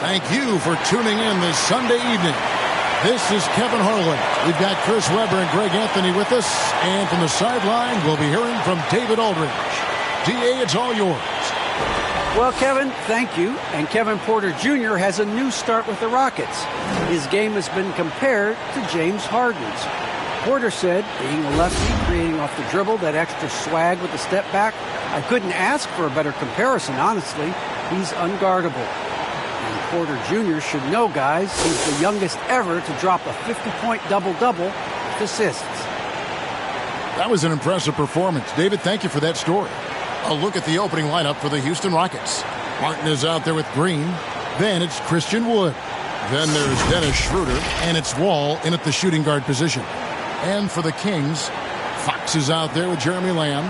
Thank you for tuning in this Sunday evening. This is Kevin Harlan. We've got Chris Webber and Greg Anthony with us. And from the sideline, we'll be hearing from David Aldridge. DA, it's all yours. Well, Kevin, thank you. And Kevin Porter Jr. has a new start with the Rockets. His game has been compared to James Harden's. Porter said, being a lefty, creating off the dribble, that extra swag with the step back, I couldn't ask for a better comparison, honestly. He's unguardable. And Porter Jr. should know, guys, he's the youngest ever to drop a 50-point double-double with assists. That was an impressive performance. David, thank you for that story. A look at the opening lineup for the Houston Rockets. Martin is out there with Green. Then it's Christian Wood. Then there's Dennis Schroeder, and it's Wall in at the shooting guard position. And for the Kings, Fox is out there with Jeremy Lamb.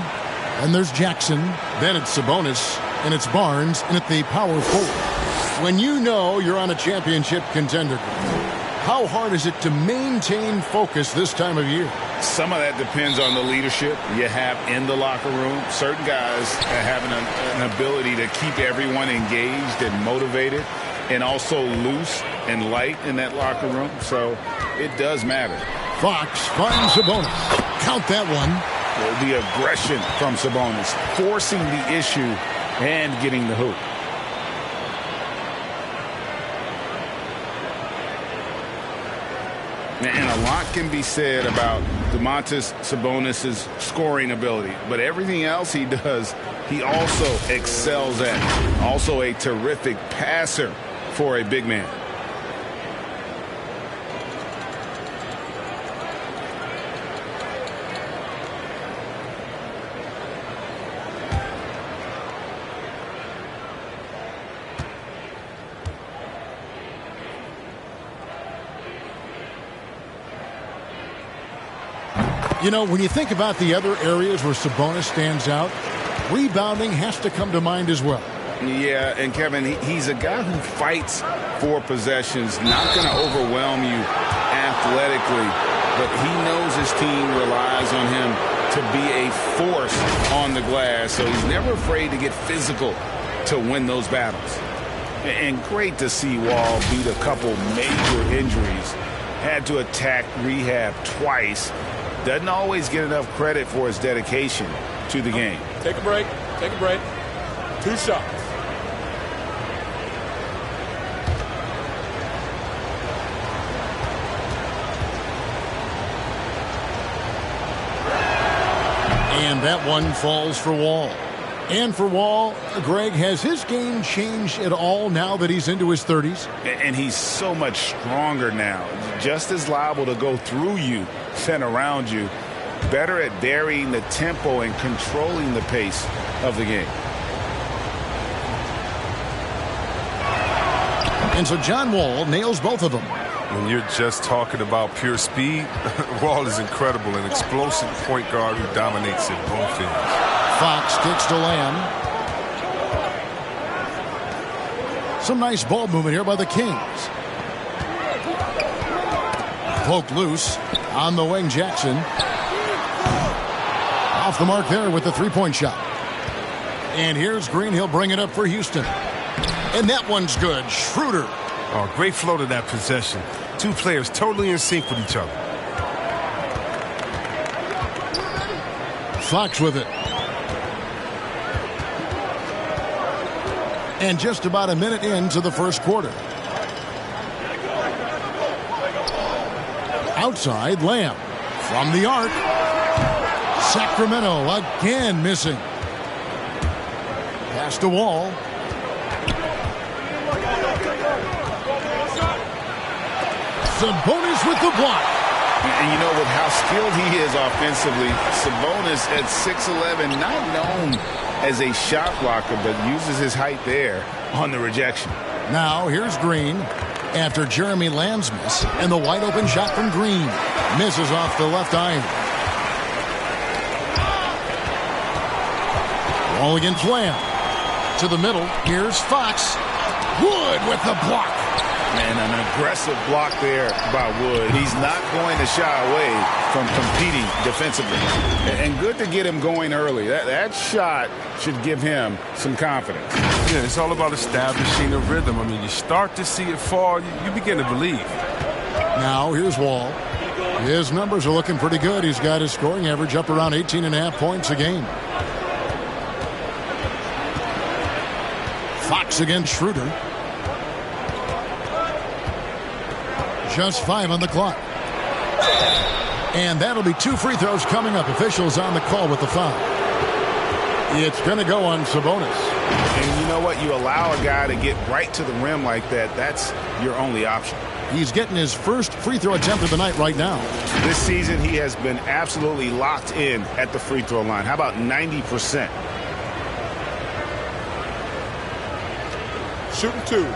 And there's Jackson. Then it's Sabonis, and it's Barnes in at the power forward. When you know you're on a championship contender, how hard is it to maintain focus this time of year? Some of that depends on the leadership you have in the locker room. Certain guys have an ability to keep everyone engaged and motivated and also loose and light in that locker room. So it does matter. Fox finds Sabonis. Count that one. The aggression from Sabonis, forcing the issue and getting the hoop. And a lot can be said about Domantas Sabonis' scoring ability. But everything else he does, he also excels at. Also a terrific passer for a big man. You know, when you think about the other areas where Sabonis stands out, rebounding has to come to mind as well. Yeah, and Kevin, he's a guy who fights for possessions, not going to overwhelm you athletically, but he knows his team relies on him to be a force on the glass, so he's never afraid to get physical to win those battles. And great to see Wall beat a couple major injuries. Had to attack rehab twice. Doesn't always get enough credit for his dedication to the game. Take a break. Take a break. 2 shots. And that one falls for Wall. And for Wall, Greg, has his game changed at all now that he's into his 30s? And he's so much stronger now. Just as liable to go through you than around you. Better at varying the tempo and controlling the pace of the game. And so John Wall nails both of them. When you're just talking about pure speed, Wall is incredible, an explosive point guard who dominates at both ends. Fox kicks to Lamb. Some nice ball movement here by the Kings. Poked loose. On the wing, Jackson. Off the mark there with the three-point shot. And here's Green. He'll bring it up for Houston. And that one's good. Schroeder. Oh, great flow to that possession. Two players totally in sync with each other. Fox with it. And just about a minute into the first quarter. Outside, Lamb. From the arc. Sacramento again missing. Pass to Wall. Sabonis with the block. And you know, with how skilled he is offensively, Sabonis at 6'11", not known as a shot blocker, but uses his height there on the rejection. Now here's Green after Jeremy Lamb's miss, and the wide open shot from Green. Misses off the left iron. Wall against Lamb. To the middle. Here's Fox. Wood with the block. Man, an aggressive block there by Wood. He's not going to shy away from competing defensively. And good to get him going early. That shot should give him some confidence. Yeah, it's all about establishing a rhythm. I mean, you start to see it fall, you begin to believe. Now, here's Wall. His numbers are looking pretty good. He's got his scoring average up around 18.5 points a game. Fox against Schroeder. Just 5 on the clock. And that'll be 2 free throws coming up. Officials on the call with the foul. It's going to go on Sabonis. And you know what? You allow a guy to get right to the rim like that. That's your only option. He's getting his first free throw attempt of the night right now. This season, he has been absolutely locked in at the free throw line. How about 90%? Shooting 2.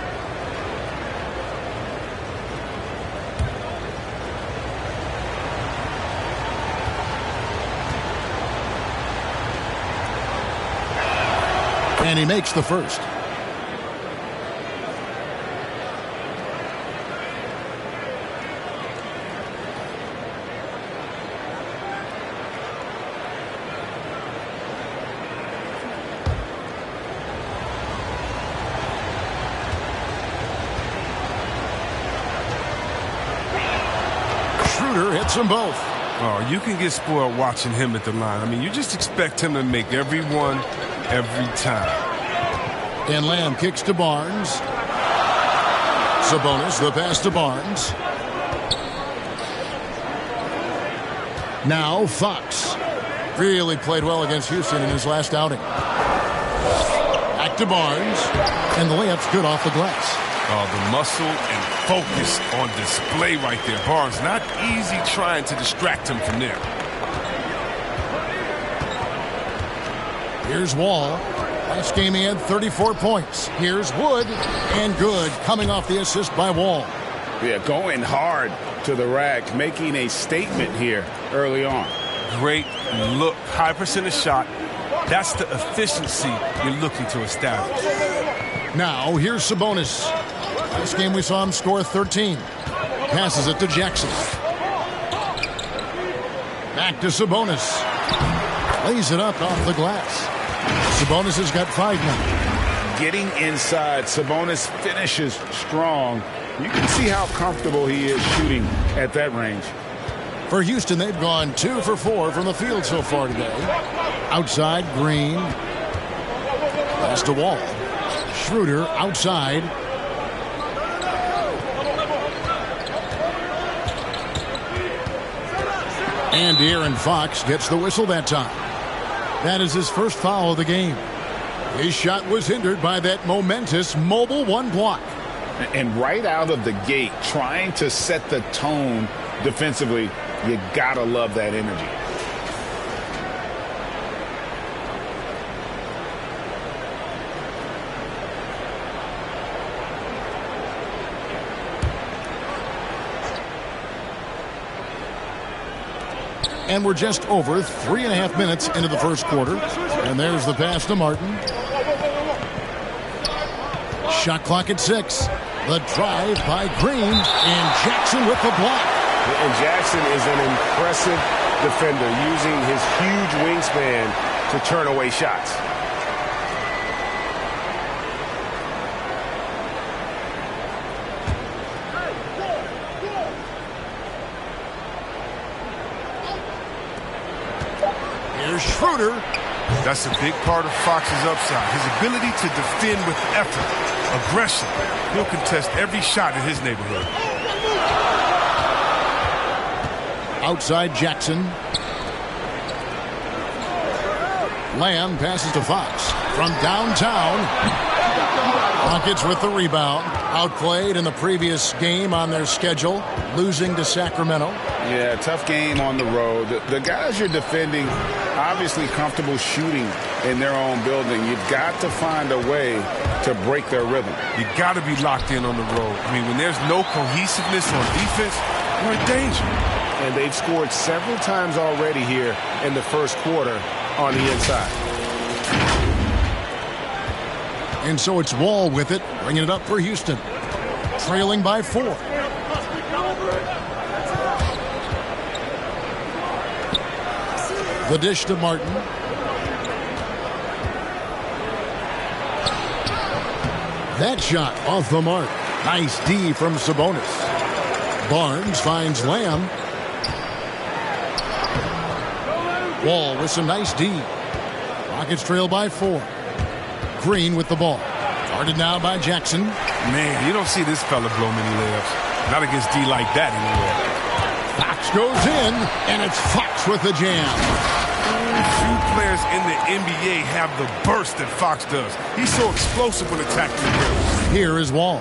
And he makes the first. Schroeder hits them both. Oh, you can get spoiled watching him at the line. I mean, you just expect him to make every one, every time. And Lamb kicks to Barnes. Sabonis, the pass to Barnes. Now Fox. Really played well against Houston in his last outing. Back to Barnes. And the layup's good off the glass. Oh, the muscle and focus on display right there. Barnes, not easy trying to distract him from there. Here's Wall. Last game he had 34 points. Here's Wood. And good, coming off the assist by Wall. Yeah, going hard to the rack, making a statement here early on. Great look. High percentage shot. That's the efficiency you're looking to establish. Now, here's Sabonis. Last game we saw him score 13. Passes it to Jackson. Back to Sabonis. Lays it up off the glass. Sabonis has got 5 now. Getting inside, Sabonis finishes strong. You can see how comfortable he is shooting at that range. For Houston, they've gone 2 for 4 from the field so far today. Outside, Green. Pass to Wall. Schroeder outside. And De'Aaron Fox gets the whistle that time. That is his first foul of the game. His shot was hindered by that momentous mobile 1 block. And right out of the gate, trying to set the tone defensively, you gotta love that energy. And we're just over 3.5 minutes into the first quarter. And there's the pass to Martin. Shot clock at 6. The drive by Green. And Jackson with the block. And Jackson is an impressive defender, using his huge wingspan to turn away shots. Schroeder. That's a big part of Fox's upside. His ability to defend with effort, aggression. He'll contest every shot in his neighborhood. Outside Jackson. Lamb passes to Fox from downtown. Rockets with the rebound. Outplayed in the previous game on their schedule, losing to Sacramento. Yeah, tough game on the road. The guys you're defending, obviously comfortable shooting in their own building. You've got to find a way to break their rhythm. You got to be locked in on the road. I mean, when there's no cohesiveness on defense, you're in danger. And they've scored several times already here in the first quarter on the inside. And so it's Wall with it, bringing it up for Houston. trailing by 4. The dish to Martin. That shot off the mark. Nice D from Sabonis. Barnes finds Lamb. Wall with some nice D. Rockets trail by 4. Green with the ball. Guarded now by Jackson. Man, you don't see this fella blow many layups. Not against D like that anymore. Fox goes in, and it's Fox with the jam. Few players in the NBA have the burst that Fox does. He's so explosive when attacking the rim. Here is Wall.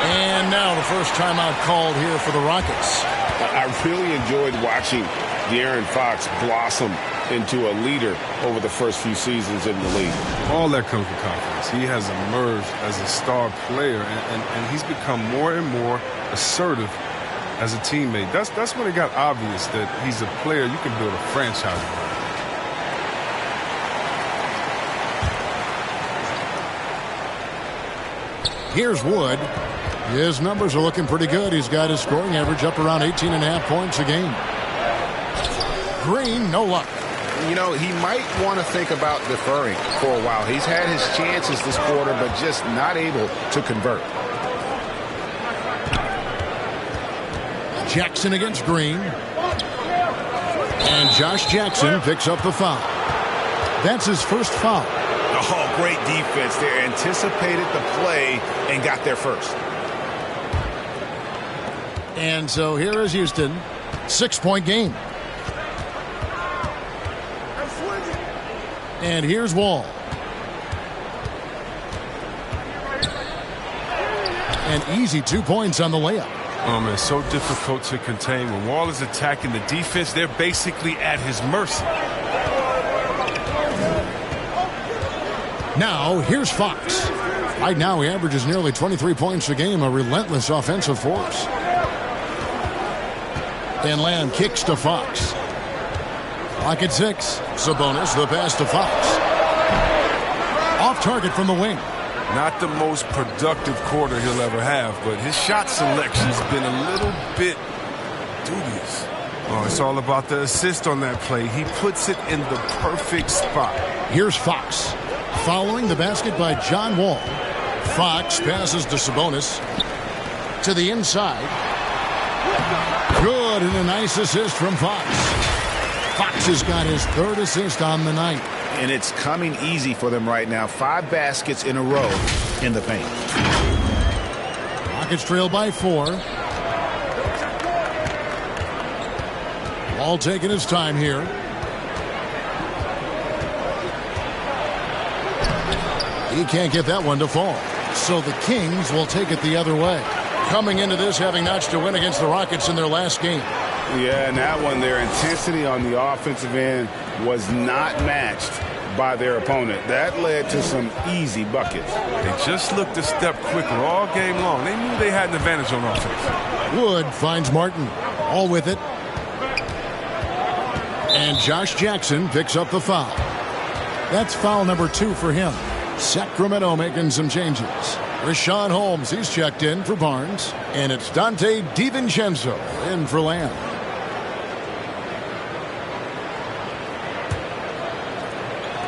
And now the first timeout called here for the Rockets. I really enjoyed watching De'Aaron Fox blossom into a leader over the first few seasons in the league. All that comes with confidence. He has emerged as a star player, and he's become more and more assertive as a teammate. That's when it got obvious that he's a player you can build a franchise around. Here's Wood. His numbers are looking pretty good. He's got his scoring average up around 18.5 points a game. Green, no luck. You know, he might want to think about deferring for a while. He's had his chances this quarter, but just not able to convert. Jackson against Green. And Josh Jackson picks up the foul. That's his first foul. Oh, great defense there. Anticipated the play and got there first. And so here is Houston. 6-point game. And here's Wall. An easy 2 points on the layup. Oh, man, so difficult to contain. When Wall is attacking the defense, they're basically at his mercy. Now, here's Fox. Right now, he averages nearly 23 points a game, a relentless offensive force. And Lamb kicks to Fox. Clock at 6. Sabonis, the pass to Fox. Off target from the wing. Not the most productive quarter he'll ever have, but his shot selection's been a little bit dubious. Oh, it's all about the assist on that play. He puts it in the perfect spot. Here's Fox. Following the basket by John Wall. Fox passes to Sabonis. To the inside. Good, and a nice assist from Fox. Fox has got his third assist on the night. And it's coming easy for them right now. 5 baskets in a row in the paint. Rockets trail by 4. Wall taking his time here. He can't get that one to fall. So the Kings will take it the other way. Coming into this having notched a win against the Rockets in their last game. Yeah, and that one, their intensity on the offensive end was not matched by their opponent. That led to some easy buckets. They just looked a step quicker all game long. They knew they had an advantage on offense. Wood finds Martin. All with it. And Josh Jackson picks up the foul. That's foul number 2 for him. Sacramento making some changes. Rashawn Holmes, he's checked in for Barnes. And it's Dante DiVincenzo in for Lamb.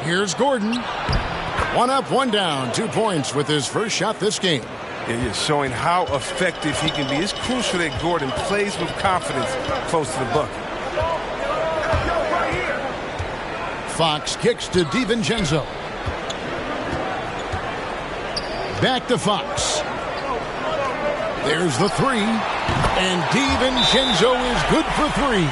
Here's Gordon. 1 up, 1 down. 2 points with his first shot this game. Yeah, showing how effective he can be. It's crucial that Gordon plays with confidence close to the bucket. Fox kicks to DiVincenzo. Back to Fox. There's the 3. And DiVincenzo is good for 3.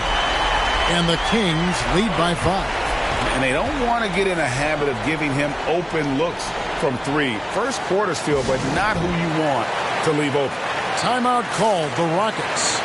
And the Kings lead by 5. And they don't want to get in a habit of giving him open looks from 3. First quarter still, but not who you want to leave open. Timeout called the Rockets.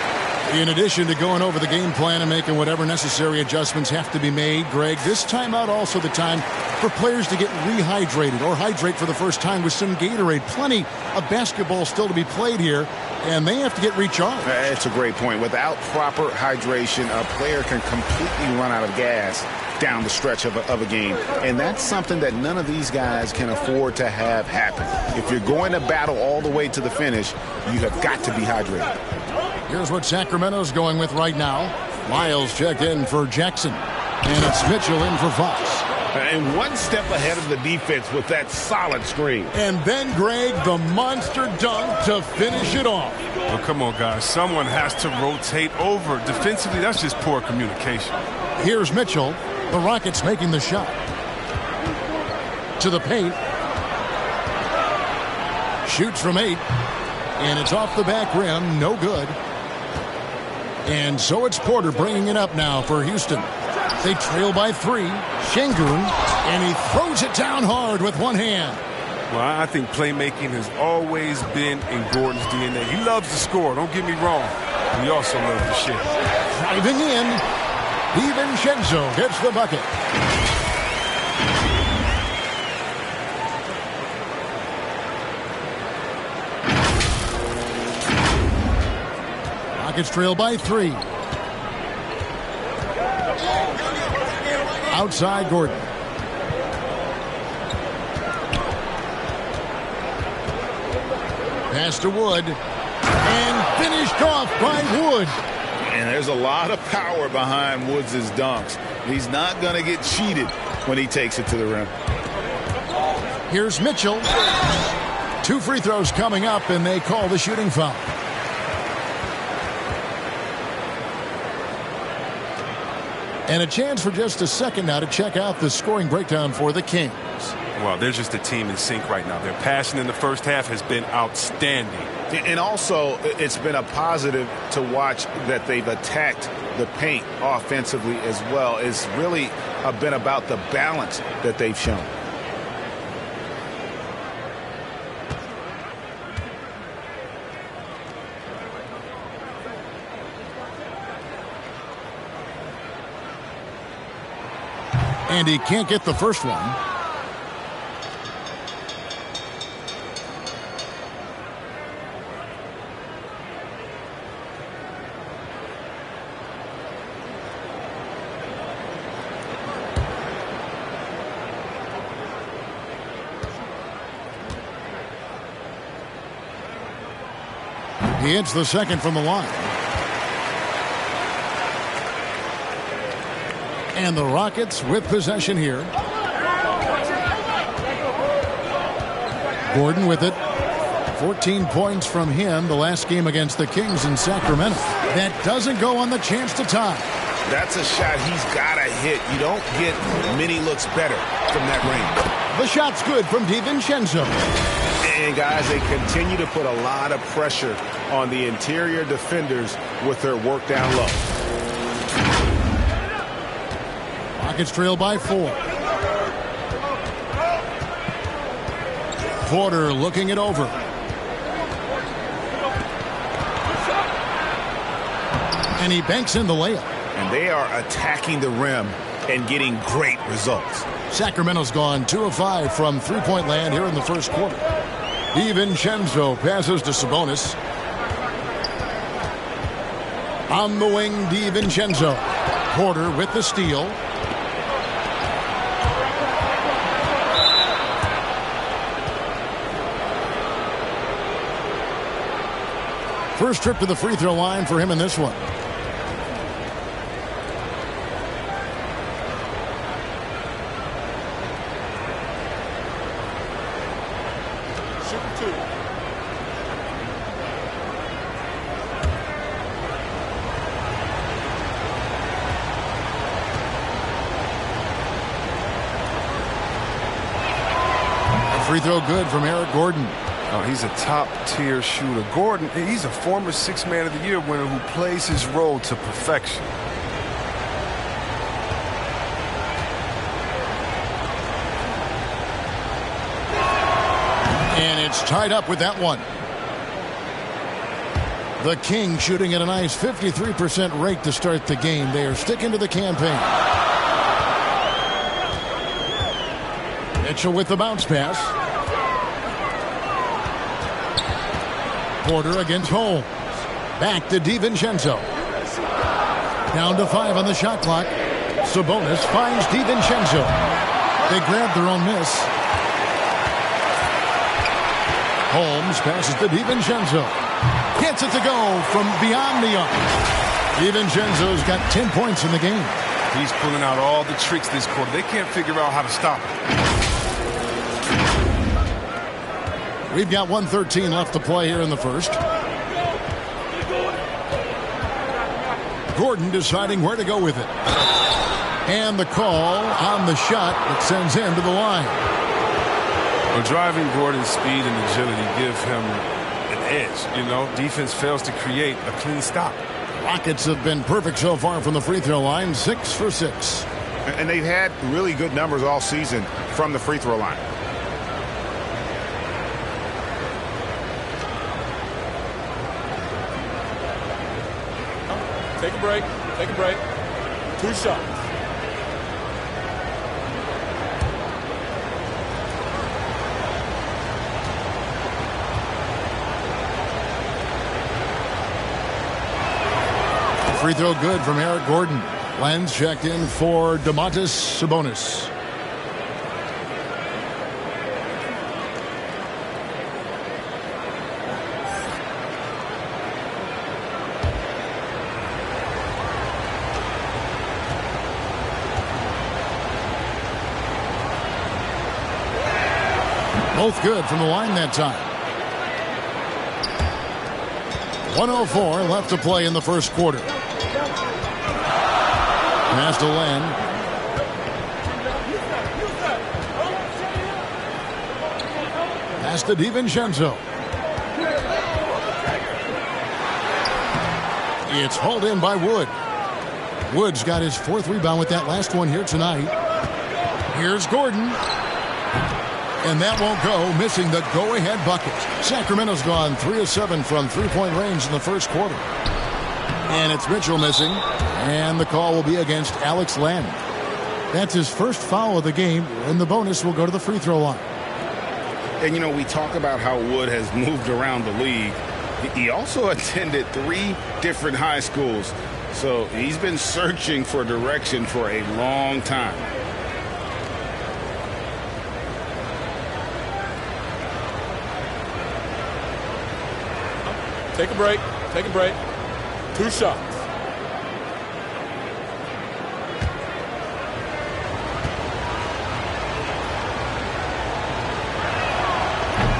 In addition to going over the game plan and making whatever necessary adjustments have to be made, Greg, this timeout also the time for players to get rehydrated or hydrate for the first time with some Gatorade. Plenty of basketball still to be played here, and they have to get recharged. That's a great point. Without proper hydration, a player can completely run out of gas down the stretch of a game. And that's something that none of these guys can afford to have happen. If you're going to battle all the way to the finish, you have got to be hydrated. Here's what Sacramento's going with right now. Miles checked in for Jackson. And it's Mitchell in for Fox. And one step ahead of the defense with that solid screen. And then, Greg, the monster dunk to finish it off. Well, come on, guys. Someone has to rotate over. Defensively, that's just poor communication. Here's Mitchell. The Rockets making the shot. To the paint. Shoots from 8. And it's off the back rim. No good. And so it's Porter bringing it up now for Houston. They trail by 3. Şengün, and he throws it down hard with one hand. Well, I think playmaking has always been in Gordon's DNA. He loves to score, don't get me wrong. He also loves to share. Driving in, DiVincenzo gets the bucket. Rockets trail by 3. Outside Gordon. Pass to Wood. And finished off by Wood. And there's a lot of power behind Woods' dunks. He's not going to get cheated when he takes it to the rim. Here's Mitchell. 2 free throws coming up, and they call the shooting foul. And a chance for just a second now to check out the scoring breakdown for the Kings. Well, they're just a team in sync right now. Their passing in the first half has been outstanding. And also, it's been a positive to watch that they've attacked the paint offensively as well. It's really been about the balance that they've shown. And he can't get the first one. He hits the second from the line. And the Rockets with possession here. Gordon with it. 14 points from him the last game against the Kings in Sacramento. That doesn't go on the chance to tie. That's a shot he's got to hit. You don't get many looks better from that range. The shot's good from DiVincenzo. And, guys, they continue to put a lot of pressure on the interior defenders with their work down low. Rockets trail by 4. Porter looking it over. And he banks in the layup. And they are attacking the rim and getting great results. Sacramento's gone 2 of 5 from three-point land here in the first quarter. DiVincenzo passes to Sabonis. On the wing, DiVincenzo. Porter with the steal. First trip to the free throw line for him in this one. Free throw good from Eric Gordon. Oh, he's a top-tier shooter. Gordon, he's a former Sixth Man of the Year winner who plays his role to perfection. And it's tied up with that one. The Kings shooting at a nice 53% rate to start the game. They are sticking to the campaign. Mitchell with the bounce pass. Porter against Holmes. Back to DiVincenzo. Down to 5 on the shot clock. Sabonis finds DiVincenzo. They grab their own miss. Holmes passes to DiVincenzo. Gets it to go from beyond the arc. DiVincenzo's got 10 points in the game. He's pulling out all the tricks this quarter. They can't figure out how to stop him. We've got 1:13 left to play here in the first. Gordon deciding where to go with it. And the call on the shot that sends him to the line. Well, driving Gordon's speed and agility give him an edge. You know, defense fails to create a clean stop. Rockets have been perfect so far from the free throw line, 6 for 6. And they've had really good numbers all season from the free throw line. Take a break. Take a break. 2 shots. Free throw good from Eric Gordon. Lenz checked in for Domantas Sabonis. Both good from the line that time. 1:04 left to play in the first quarter. Pass to Len. Pass to DiVincenzo. It's hauled in by Wood. Wood's got his 4th rebound with that last one here tonight. Here's Gordon. And that won't go, missing the go-ahead bucket. Sacramento's gone 3 of 7 from three-point range in the first quarter. And it's Mitchell missing. And the call will be against Alex Len. That's his first foul of the game, and the bonus will go to the free throw line. And, you know, we talk about how Wood has moved around the league. He also attended 3 different high schools. So he's been searching for direction for a long time. Take a break. Take a break. 2 shots.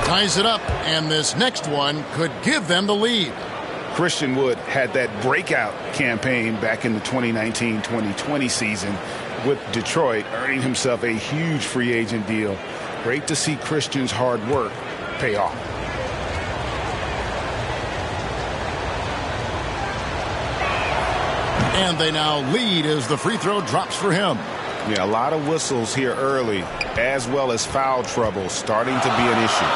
Ties it up, and this next one could give them the lead. Christian Wood had that breakout campaign back in the 2019-2020 season with Detroit, earning himself a huge free agent deal. Great to see Christian's hard work pay off. And they now lead as the free throw drops for him. Yeah, a lot of whistles here early, as well as foul trouble starting to be an issue.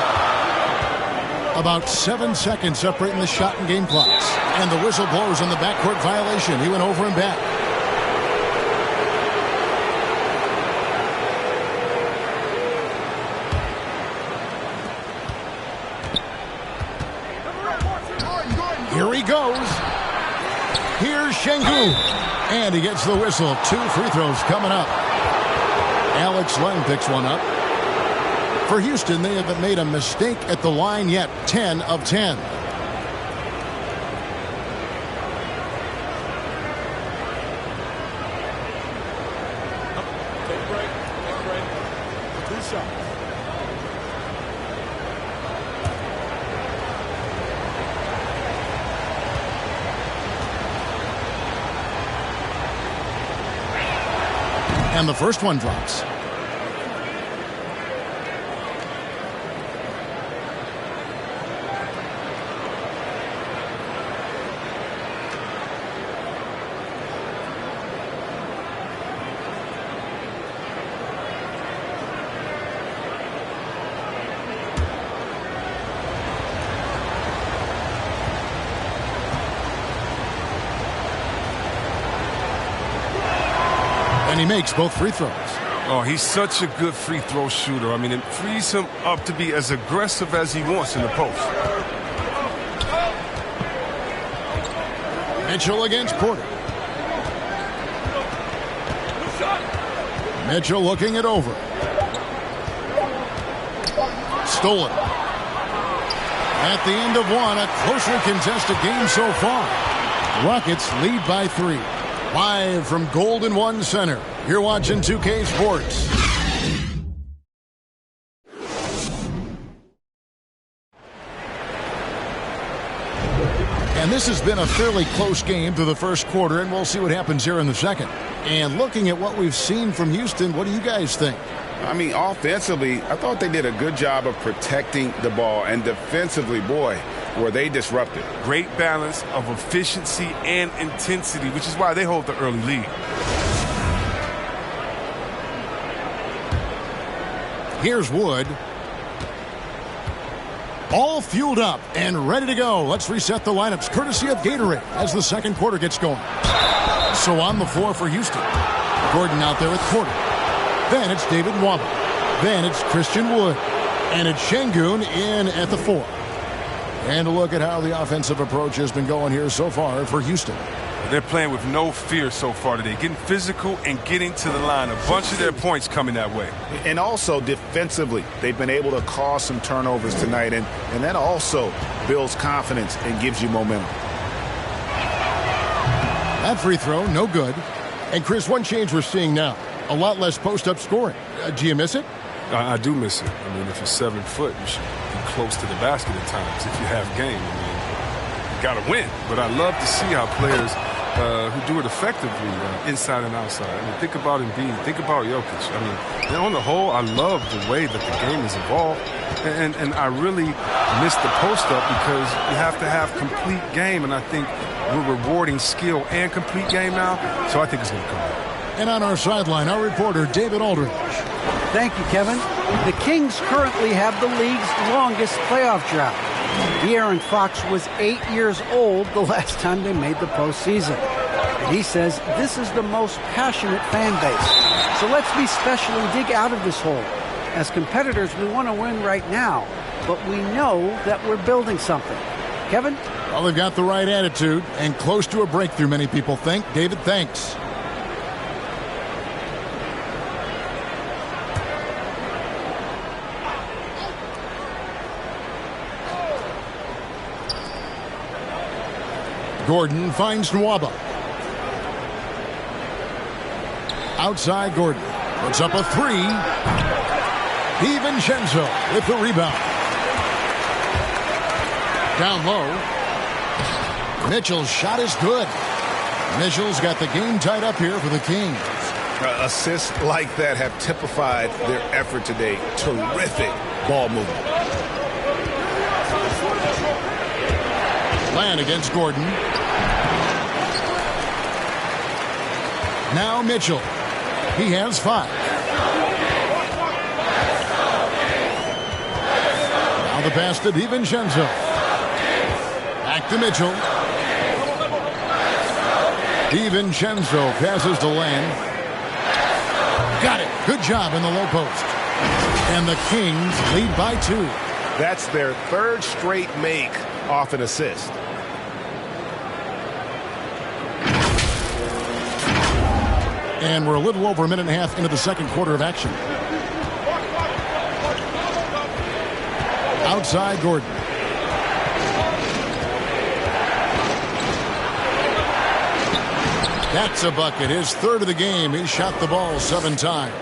About 7 seconds separating the shot and game clocks. And the whistle blows on the backcourt violation. He went over and back. Here he goes. Here's Şengün. And he gets the whistle. 2 free throws coming up. Alex Len picks one up. For Houston, they haven't made a mistake at the line yet. 10 of 10. Take a break. Take a break. 2 shots. And the first one drops. And he makes both free throws. Oh, he's such a good free throw shooter. I mean, it frees him up to be as aggressive as he wants in the post. Mitchell against Porter. Mitchell looking it over. Stolen. At the end of one, a closely contested game so far. Rockets lead by 3. Live from Golden One Center, you're watching 2K Sports. And this has been a fairly close game through the first quarter, and we'll see what happens here in the second. And looking at what we've seen from Houston, what do you guys think? I mean, offensively, I thought they did a good job of protecting the ball. And defensively, boy, were they disruptive. Great balance of efficiency and intensity, which is why they hold the early lead. Here's Wood. All fueled up and ready to go. Let's reset the lineups courtesy of Gatorade as the second quarter gets going. So on the floor for Houston. Gordon out there with Porter. Then it's David Nwaba. Then it's Christian Wood. And it's Şengün in at the 4. And a look at how the offensive approach has been going here so far for Houston. They're playing with no fear so far today, getting physical and getting to the line. A bunch of their points coming that way. And also defensively, they've been able to cause some turnovers tonight, and that also builds confidence and gives you momentum. That free throw, no good. And Chris, one change we're seeing now, a lot less post-up scoring. Do you miss it? I do miss it. I mean, if you're 7 foot, you should be close to the basket at times if you have game. I mean, you got to win. But I love to see how players who do it effectively inside and outside. I mean, think about Embiid. Think about Jokic. I mean, on the whole, I love the way that the game has evolved. And I really miss the post-up because you have to have complete game. And I think we're rewarding skill and complete game now. So I think it's going to come out. And on our sideline, our reporter, David Aldridge. Thank you, Kevin. The Kings currently have the league's longest playoff drought. De'Aaron Fox was 8 years old the last time they made the postseason. And he says this is the most passionate fan base. So let's be special and dig out of this hole. As competitors, we want to win right now, but we know that we're building something. Kevin? Well, they've got the right attitude and close to a breakthrough, many people think. David, thanks. Gordon finds Nwaba. Outside Gordon. Puts up a 3. DiVincenzo with the rebound. Down low. Mitchell's shot is good. Mitchell's got the game tied up here for the Kings. Assists like that have typified their effort today. Terrific ball movement. Land against Gordon. Now Mitchell. He has 5. Now the pass to DiVincenzo. Back to Mitchell. DiVincenzo passes to Land. Got it. Good job in the low post. And the Kings lead by 2. That's their 3rd straight make off an assist. And we're a little over a minute and a half into the second quarter of action. Outside Gordon. That's a bucket. His 3rd of the game. He shot the ball 7 times.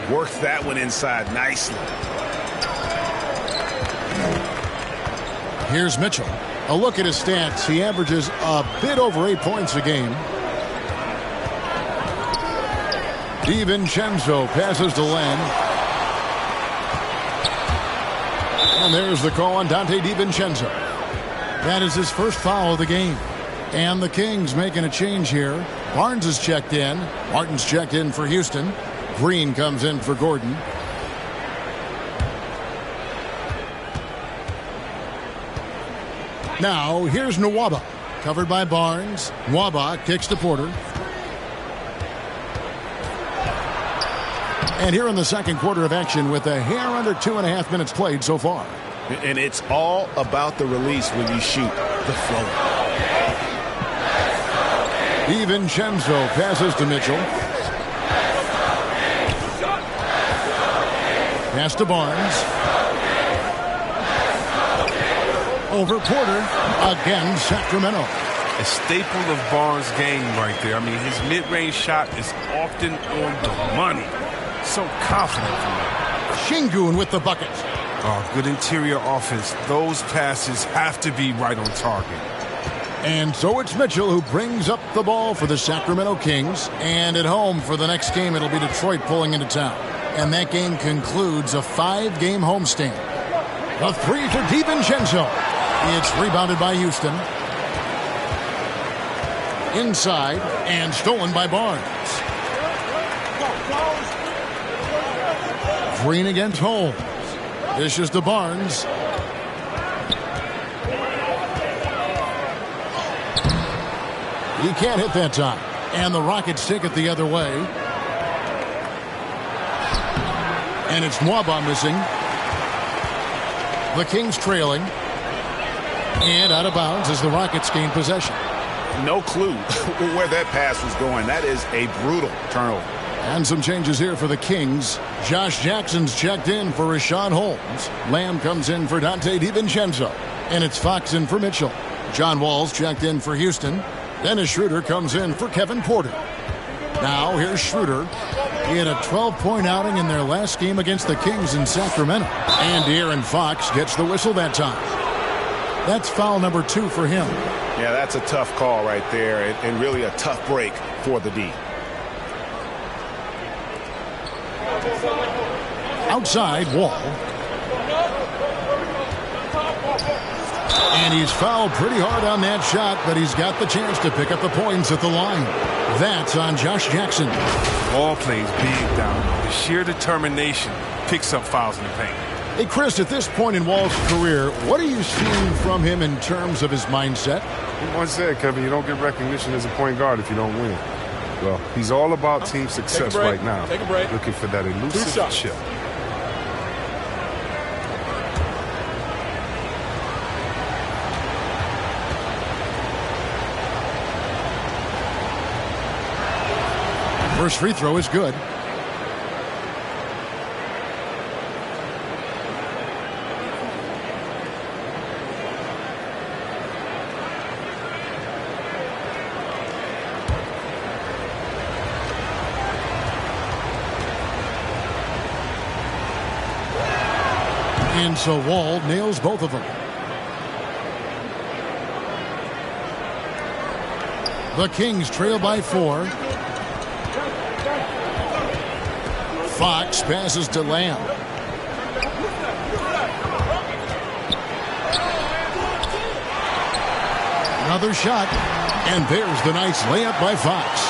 Worked that one inside nicely. Here's Mitchell. A look at his stats. He averages a bit over 8 points a game. DiVincenzo passes to Len. And there's the call on Dante DiVincenzo. That is his first foul of the game. And the Kings making a change here. Barnes is checked in. Martin's checked in for Houston. Green comes in for Gordon. Now, here's Nwaba. Covered by Barnes. Nwaba kicks to Porter. And here in the second quarter of action with a hair under 2.5 minutes played so far. And it's all about the release when you shoot the flow. DiVincenzo passes to Mitchell. Pass to Barnes. Over Porter. Again, Sacramento. A staple of Barnes' game right there. I mean, his mid-range shot is often on the money. So confident from him. Şengün with the bucket. Oh, good interior offense. Those passes have to be right on target. And so it's Mitchell who brings up the ball for the Sacramento Kings. And at home for the next game, it'll be Detroit pulling into town. And that game concludes a 5-game homestand. A three for DiVincenzo. It's rebounded by Houston. Inside and stolen by Barnes. Green against Holmes. Dishes to Barnes. He can't hit that time. And the Rockets take it the other way. And it's Nwaba missing. The Kings trailing. And out of bounds as the Rockets gain possession. No clue where that pass was going. That is a brutal turnover. And some changes here for the Kings. Josh Jackson's checked in for Rashawn Holmes. Lamb comes in for Dante DiVincenzo. And it's Fox in for Mitchell. John Wall's checked in for Houston. Dennis Schroeder comes in for Kevin Porter. Now here's Schroeder. He had a 12-point outing in their last game against the Kings in Sacramento. And De'Aaron Fox gets the whistle that time. That's foul number 2 for him. Yeah, that's a tough call right there, and really a tough break for the D. Outside, Wall. And he's fouled pretty hard on that shot, but he's got the chance to pick up the points at the line. That's on Josh Jackson. Wall plays big down low. The sheer determination picks up fouls in the paint. Hey, Chris, at this point in Wall's career, what are you seeing from him in terms of his mindset? He once said, Kevin, you don't get recognition as a point guard if you don't win. Well, he's all about team success right now. Take a break. Looking for that elusive chip. First free throw is good. And so Wall nails both of them. The Kings trail by 4. Fox passes to Lamb. Another shot. And there's the nice layup by Fox.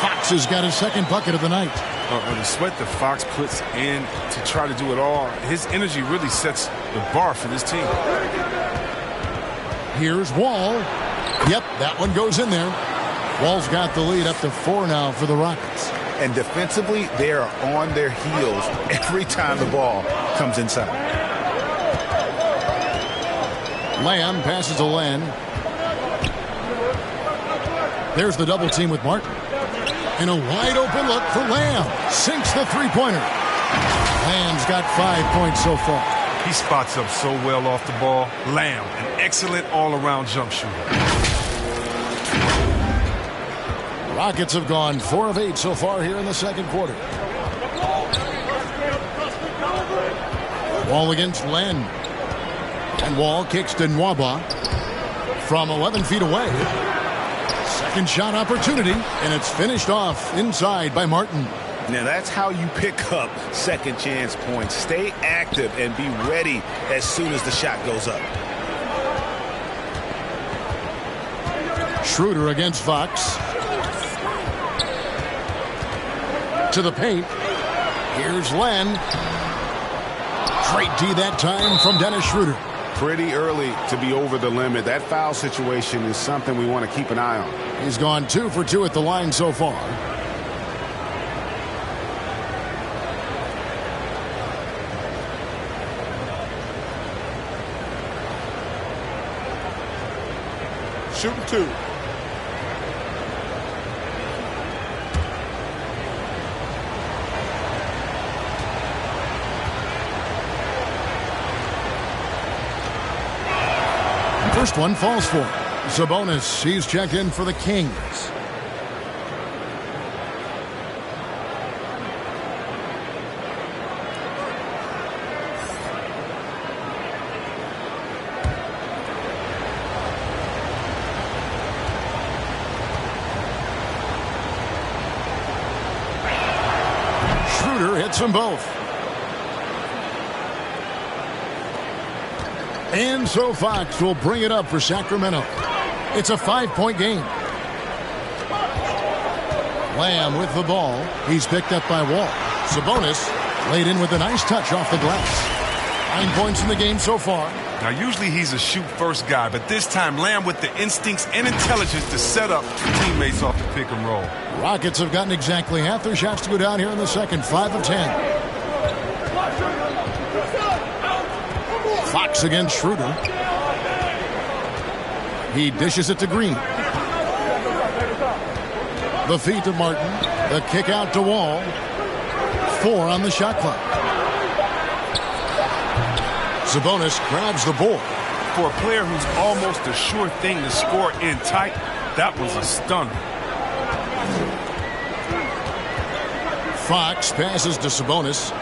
Fox has got his second bucket of the night. The sweat that Fox puts in to try to do it all, his energy really sets the bar for this team. Here's Wall. Yep, that one goes in there. Wall's got the lead up to 4 now for the Rockets. And defensively, they are on their heels every time the ball comes inside. Lamb passes to Len. There's the double team with Martin. And a wide open look for Lamb. Sinks the three-pointer. Lamb's got 5 points so far. He spots up so well off the ball. Lamb, an excellent all-around jump shooter. Rockets have gone 4 of 8 so far here in the second quarter. Wall against Len. And Wall kicks to Nwaba from 11 feet away. Second shot opportunity, and it's finished off inside by Martin. Now that's how you pick up second chance points. Stay active and be ready as soon as the shot goes up. Schroeder against Fox. To the paint. Here's Len. Great D that time from Dennis Schroeder. Pretty early to be over the limit. That foul situation is something we want to keep an eye on. He's gone 2 for 2 at the line so far. Shooting 2. Next one falls for him. Sabonis, he's checked in for the Kings. Schroeder hits them both. And so Fox will bring it up for Sacramento. It's a 5-point game. Lamb with the ball. He's picked up by Wall. Sabonis laid in with a nice touch off the glass. 9 points in the game so far. Now, usually he's a shoot-first guy, but this time Lamb with the instincts and intelligence to set up teammates off the pick and roll. Rockets have gotten exactly half their shots to go down here in the second. 5 of 10. Fox against Schroeder. He dishes it to Green. The feed to Martin. The kick out to Wall. 4 on the shot clock. Sabonis grabs the board. For a player who's almost a sure thing to score in tight, that was a stunner. Fox passes to Sabonis.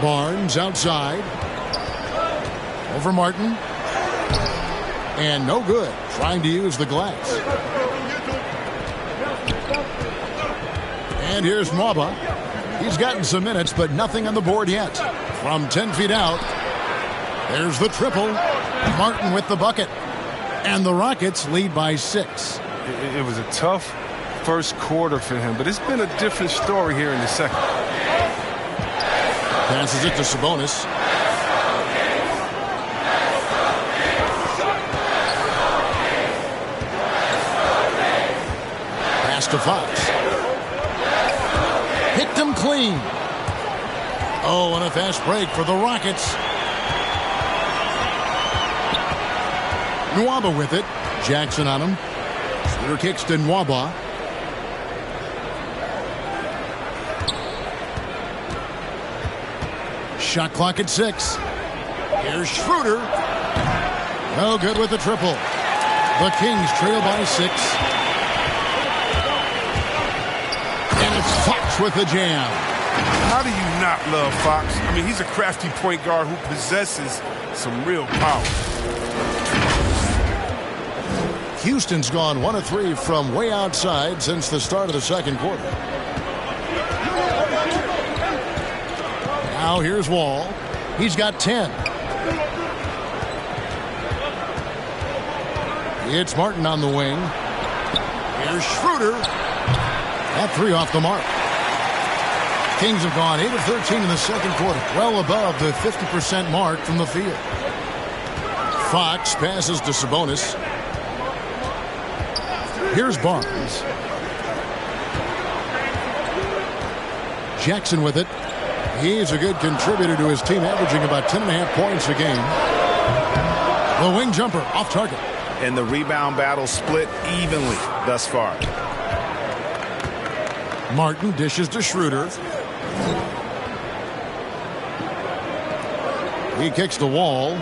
Barnes outside. Over Martin. And no good. Trying to use the glass. And here's Nwaba. He's gotten some minutes, but nothing on the board yet. From 10 feet out, there's the triple. Martin with the bucket. And the Rockets lead by 6. It was a tough first quarter for him, but it's been a different story here in the second. Passes it to Sabonis. Pass to Fox. Hit them clean. Oh, and a fast break for the Rockets. Nwaba with it. Jackson on him. Shooter kicks to Nwaba. Shot clock at 6. Here's Schroeder. No good with the triple. The Kings trail by 6. And it's Fox with the jam. How do you not love Fox? I mean, he's a crafty point guard who possesses some real power. Houston's gone 1 of 3 from way outside since the start of the second quarter. Now here's Wall. He's got 10. It's Martin on the wing. Here's Schroeder. That 3 off the mark. Kings have gone 8 of 13 in the second quarter, well above the 50% mark from the field. Fox passes to Sabonis. Here's Barnes. Jackson with it. He's a good contributor to his team, averaging about 10.5 points a game. The wing jumper off target. And the rebound battle split evenly thus far. Martin dishes to Schroeder. He kicks the Wall.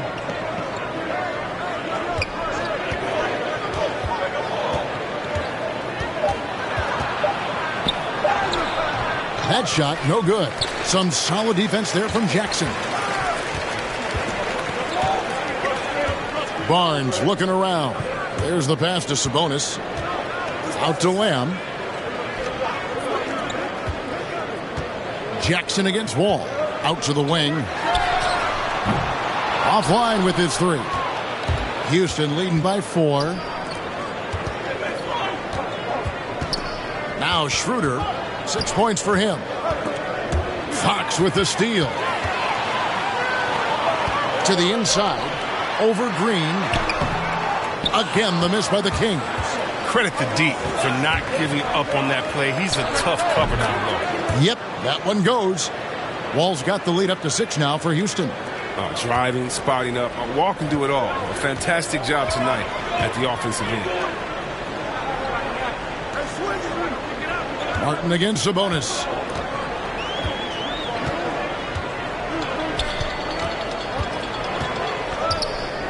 That shot, no good. Some solid defense there from Jackson. Barnes looking around. There's the pass to Sabonis. Out to Lamb. Jackson against Wall. Out to the wing. Offline with his 3. Houston leading by 4. Now Schroeder. 6 points for him. Fox with the steal. To the inside. Over Green. Again, the miss by the Kings. Credit to D for not giving up on that play. He's a tough cover down low. Yep, that one goes. Wall's got the lead up to 6 now for Houston. Driving, spotting up. Wall can do it all. A fantastic job tonight at the offensive end. Martin against Sabonis.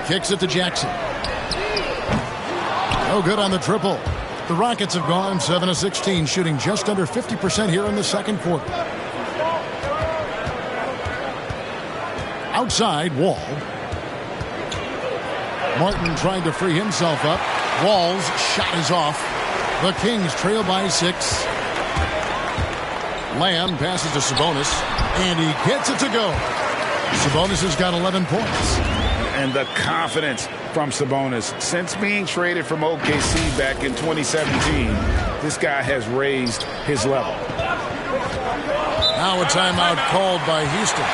Kicks it to Jackson. No good on the triple. The Rockets have gone 7 of 16, shooting just under 50% here in the second quarter. Outside, Wall. Martin trying to free himself up. Wall's shot is off. The Kings trail by 6. Lamb passes to Sabonis, and he gets it to go. Sabonis has got 11 points. And the confidence from Sabonis. Since being traded from OKC back in 2017, this guy has raised his level. Now a timeout called by Houston.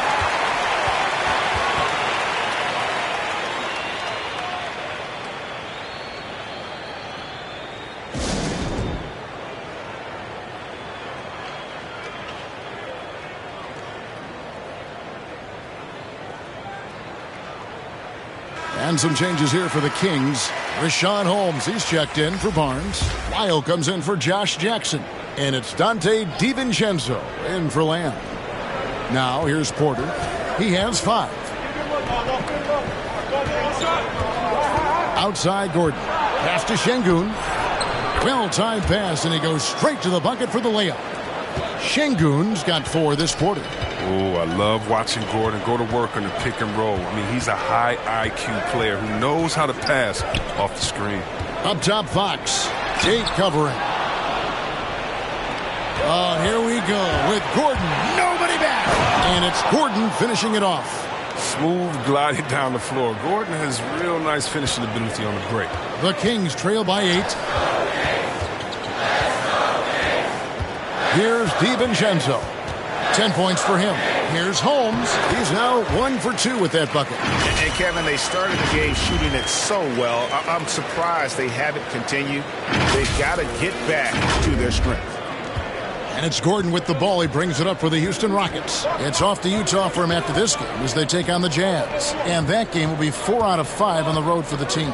And some changes here for the Kings. Rashawn Holmes, he's checked in for Barnes. Lyle comes in for Josh Jackson. And it's Dante DiVincenzo in for Lamb. Now here's Porter. He has 5. Outside Gordon. Pass to Şengün. Well-timed pass, and he goes straight to the bucket for the layup. Şengün's got 4 this quarter. Oh, I love watching Gordon go to work on the pick and roll. I mean, he's a high IQ player who knows how to pass off the screen. Up top, Fox. 8 covering. Oh, here we go with Gordon. Nobody back. And it's Gordon finishing it off. Smooth gliding down the floor. Gordon has real nice finishing ability on the break. The Kings trail by 8. Here's DiVincenzo. 10 points for him. Here's Holmes. He's now 1 for 2 with that bucket. And Kevin, they started the game shooting it so well. I'm surprised they haven't continued. They've got to get back to their strength. And it's Gordon with the ball. He brings it up for the Houston Rockets. It's off to Utah for him after this game as they take on the Jazz. And that game will be 4 out of 5 on the road for the team.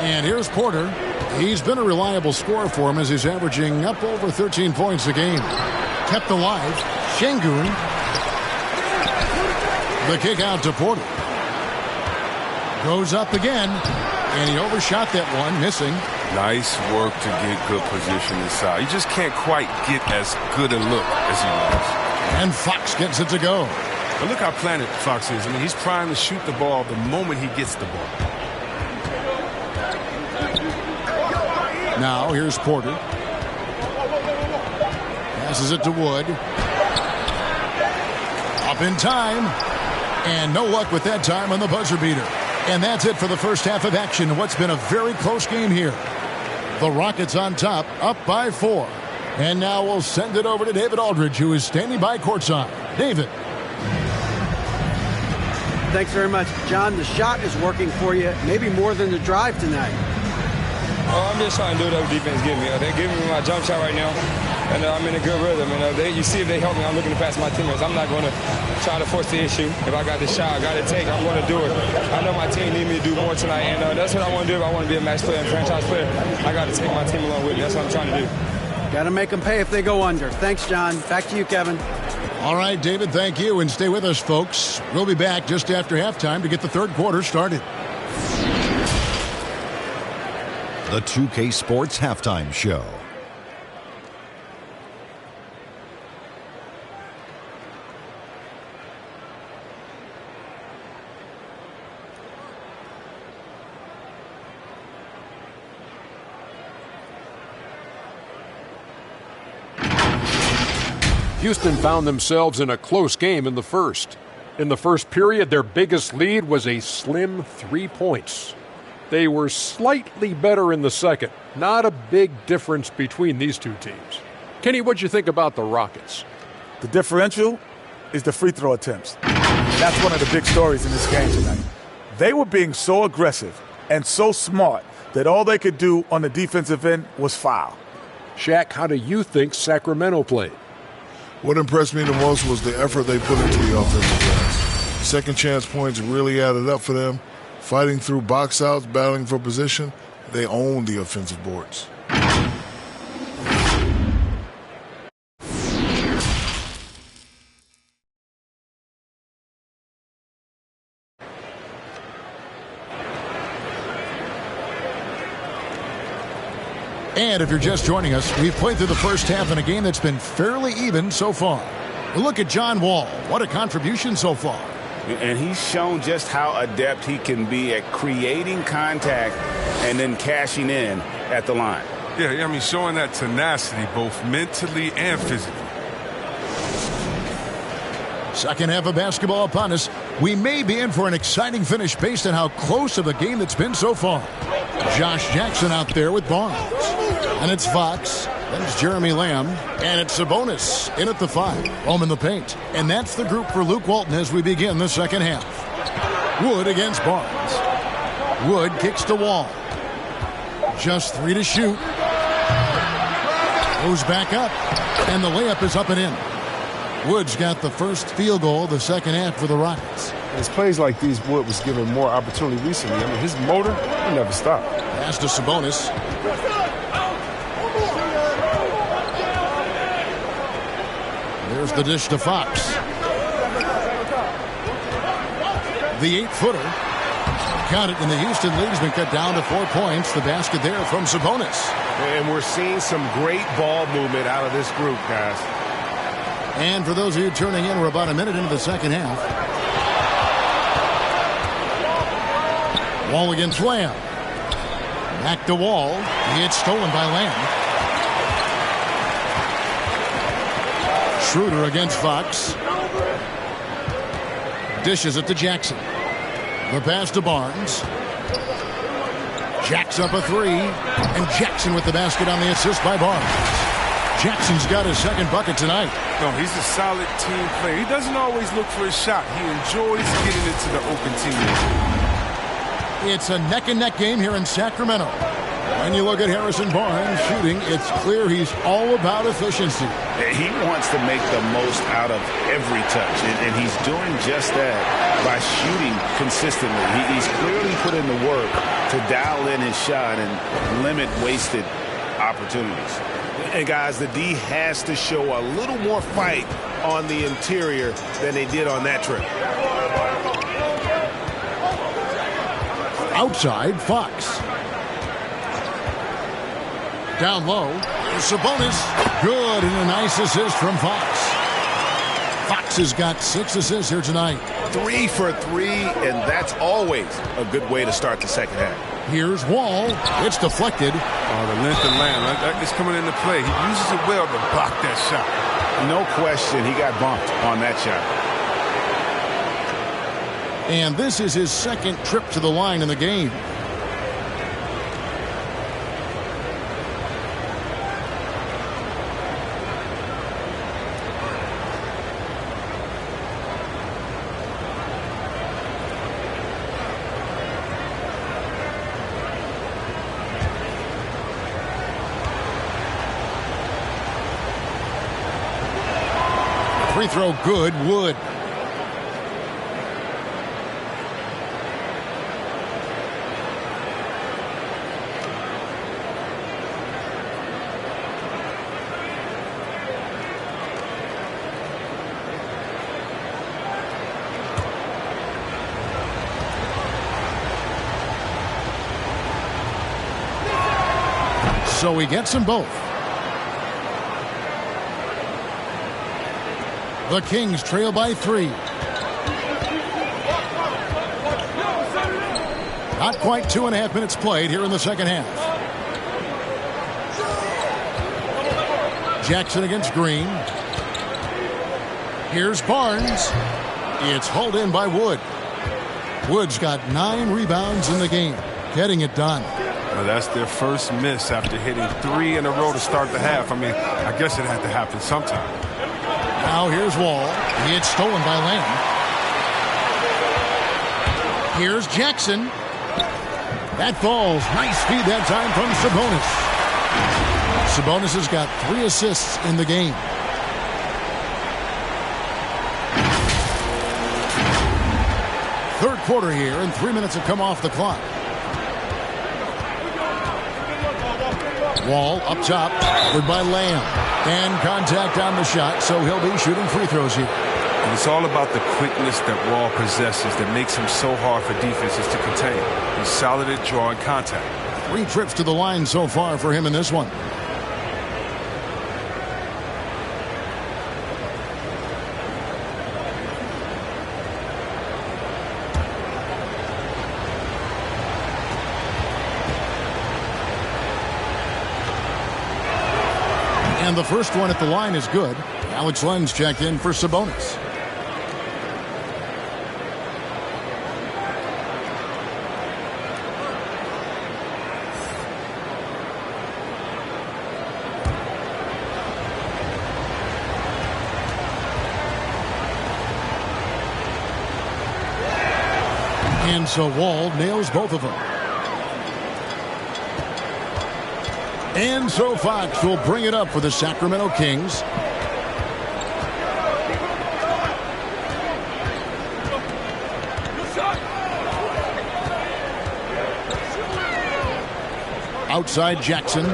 And here's Porter. He's been a reliable scorer for him as he's averaging up over 13 points a game. Kept alive. Şengün. The kick out to Porter. Goes up again. And he overshot that one, missing. Nice work to get good position inside. You just can't quite get as good a look as he wants. And Fox gets it to go. But look how planted Fox is. I mean, he's primed to shoot the ball the moment he gets the ball. Now here's Porter. Passes it to Wood. Up in time. And no luck with that time on the buzzer beater. And that's it for the first half of action in what's been a very close game here. The Rockets on top, up by 4. And now we'll send it over to David Aldridge, who is standing by courtside. David. Thanks very much, John. The shot is working for you, maybe more than the drive tonight. Oh, I'm just trying to do whatever defense give me. They're giving me my jump shot right now, and I'm in a good rhythm. And you see if they help me, I'm looking to pass my teammates. I'm not going to try to force the issue. If I got the shot, I got to take, I'm going to do it. I know my team need me to do more tonight, and that's what I want to do. If I want to be a match player and franchise player, I got to take my team along with me. That's what I'm trying to do. Got to make them pay if they go under. Thanks, John. Back to you, Kevin. All right, David, thank you. And stay with us, folks. We'll be back just after halftime to get the third quarter started. The 2K Sports Halftime Show. Houston found themselves in a close game in the first. In the first period, their biggest lead was a slim 3 points. They were slightly better in the second. Not a big difference between these two teams. Kenny, what'd you think about the Rockets? The differential is the free throw attempts. That's one of the big stories in this game tonight. They were being so aggressive and so smart that all they could do on the defensive end was foul. Shaq, how do you think Sacramento played? What impressed me the most was the effort they put into the offensive glass. Second chance points really added up for them. Fighting through box outs, battling for position, they owned the offensive boards. And if you're just joining us, we've played through the first half in a game that's been fairly even so far. Look at John Wall. What a contribution so far. And he's shown just how adept he can be at creating contact and then cashing in at the line. Yeah, I mean, showing that tenacity both mentally and physically. Second half of basketball upon us. We may be in for an exciting finish based on how close of a game that's been so far. Josh Jackson out there with Barnes. And it's Fox. Then it's Jeremy Lamb. And it's Sabonis in at the 5. Home in the paint. And that's the group for Luke Walton as we begin the second half. Wood against Barnes. Wood kicks to Wall. Just 3 to shoot. Goes back up. And the layup is up and in. Wood's got the first field goal of the second half for the Rockets. It's plays like these Wood was given more opportunity recently. I mean, his motor, he never stopped. Pass to Sabonis. There's the dish to Fox. The 8-footer. Got it, and the Houston lead has been cut down to 4 points. The basket there from Sabonis. And we're seeing some great ball movement out of this group, guys. And for those of you tuning in, we're about a minute into the second half. Wall against Lamb. Back to Wall. It's stolen by Lamb. Schroeder against Fox. Dishes it to Jackson. The pass to Barnes. Jacks up a 3. And Jackson with the basket on the assist by Barnes. Jackson's got his second bucket tonight. No, he's a solid team player. He doesn't always look for a shot. He enjoys getting into the open team. It's a neck-and-neck game here in Sacramento. When you look at Harrison Barnes shooting, it's clear he's all about efficiency. He wants to make the most out of every touch, and he's doing just that by shooting consistently. He's clearly put in the work to dial in his shot and limit wasted opportunities. And guys, the D has to show a little more fight on the interior than they did on that trip. Outside, Fox. Down low, Sabonis. Good, and a nice assist from Fox. Fox has got 6 assists here tonight. 3 for 3, and that's always a good way to start the second half. Here's Wall. It's deflected. Oh, the length of Lamb. That is coming into play. He uses it well to block that shot. No question, he got bumped on that shot. And this is his second trip to the line in the game. Free throw good, Wood. So he gets them both. The Kings trail by 3. Not quite 2.5 minutes played here in the second half. Jackson against Green. Here's Barnes. It's hauled in by Wood. Wood's got 9 rebounds in the game, getting it done. Well, that's their first miss after hitting 3 in a row to start the half. I mean, I guess it had to happen sometime. Now here's Wall. It's stolen by Lamb. Here's Jackson. That falls. Nice feed that time from Sabonis. Sabonis has got 3 assists in the game. Third quarter here, and 3 minutes have come off the clock. Wall up top, covered by Lamb. And contact on the shot, so he'll be shooting free throws here. And it's all about the quickness that Wall possesses that makes him so hard for defenses to contain. He's solid at drawing contact. 3 trips to the line so far for him in this one. And the first one at the line is good. Alex Len's checked in for Sabonis. And so Wall nails both of them. And so Fox will bring it up for the Sacramento Kings. Outside Jackson.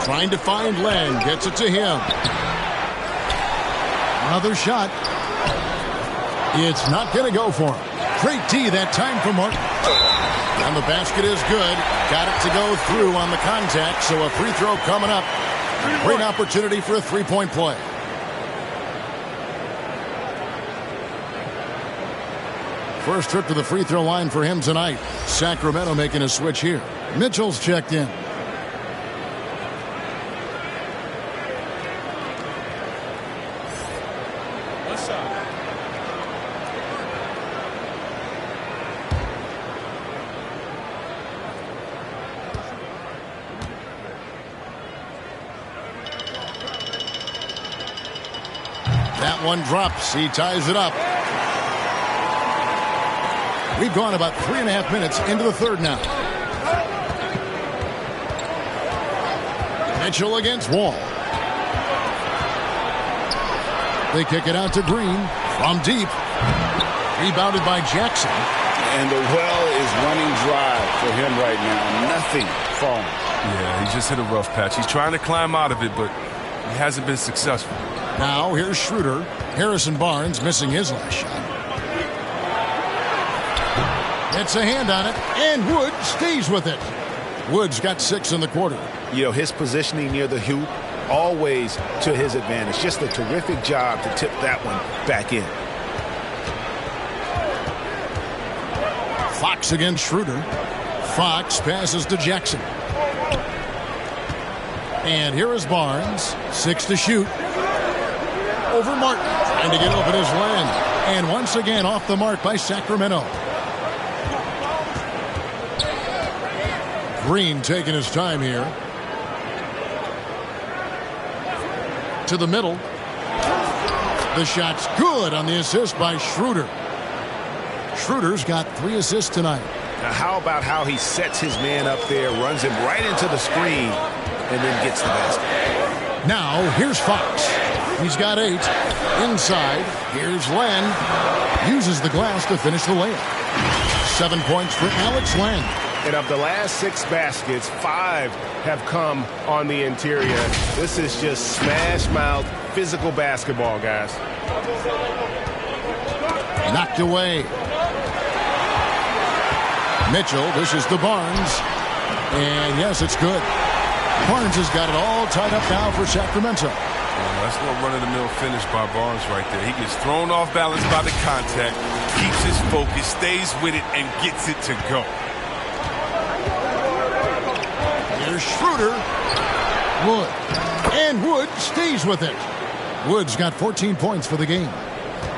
Trying to find Len. Gets it to him. Another shot. It's not going to go for him. Great D that time for Martin. And the basket is good. Got it to go through on the contact, so a free throw coming up. Great opportunity for a three-point play. First trip to the free throw line for him tonight. Sacramento making a switch here. Mitchell's checked in. That one drops. He ties it up. We've gone about 3.5 minutes into the third now. Mitchell against Wall. They kick it out to Green from deep. Rebounded by Jackson. And the well is running dry for him right now. Nothing falling. Yeah, he just hit a rough patch. He's trying to climb out of it, but he hasn't been successful. Now here's Schroeder. Harrison Barnes missing his last shot. Gets a hand on it, and Wood stays with it. Wood's got 6 in the quarter. You know, his positioning near the hoop, always to his advantage. Just a terrific job to tip that one back in. Fox against Schroeder. Fox passes to Jackson. And here is Barnes. 6 to shoot. Over Martin. Trying to get open his Len. And once again off the mark by Sacramento. Green taking his time here. To the middle. The shot's good on the assist by Schroeder. Schroeder's got 3 assists tonight. Now how about how he sets his man up there, runs him right into the screen, and then gets the basket. Now here's Fox. He's got 8. Inside, here's Len. Uses the glass to finish the layup. 7 points for Alex Len. And of the last 6 baskets, 5 have come on the interior. This is just smash-mouth, physical basketball, guys. Knocked away. Mitchell, this is to Barnes. And yes, it's good. Barnes has got it all tied up now for Sacramento. That's no run-of-the-mill finish by Barnes right there. He gets thrown off balance by the contact, keeps his focus, stays with it, and gets it to go. Here's Schroeder. Wood. And Wood stays with it. Wood's got 14 points for the game.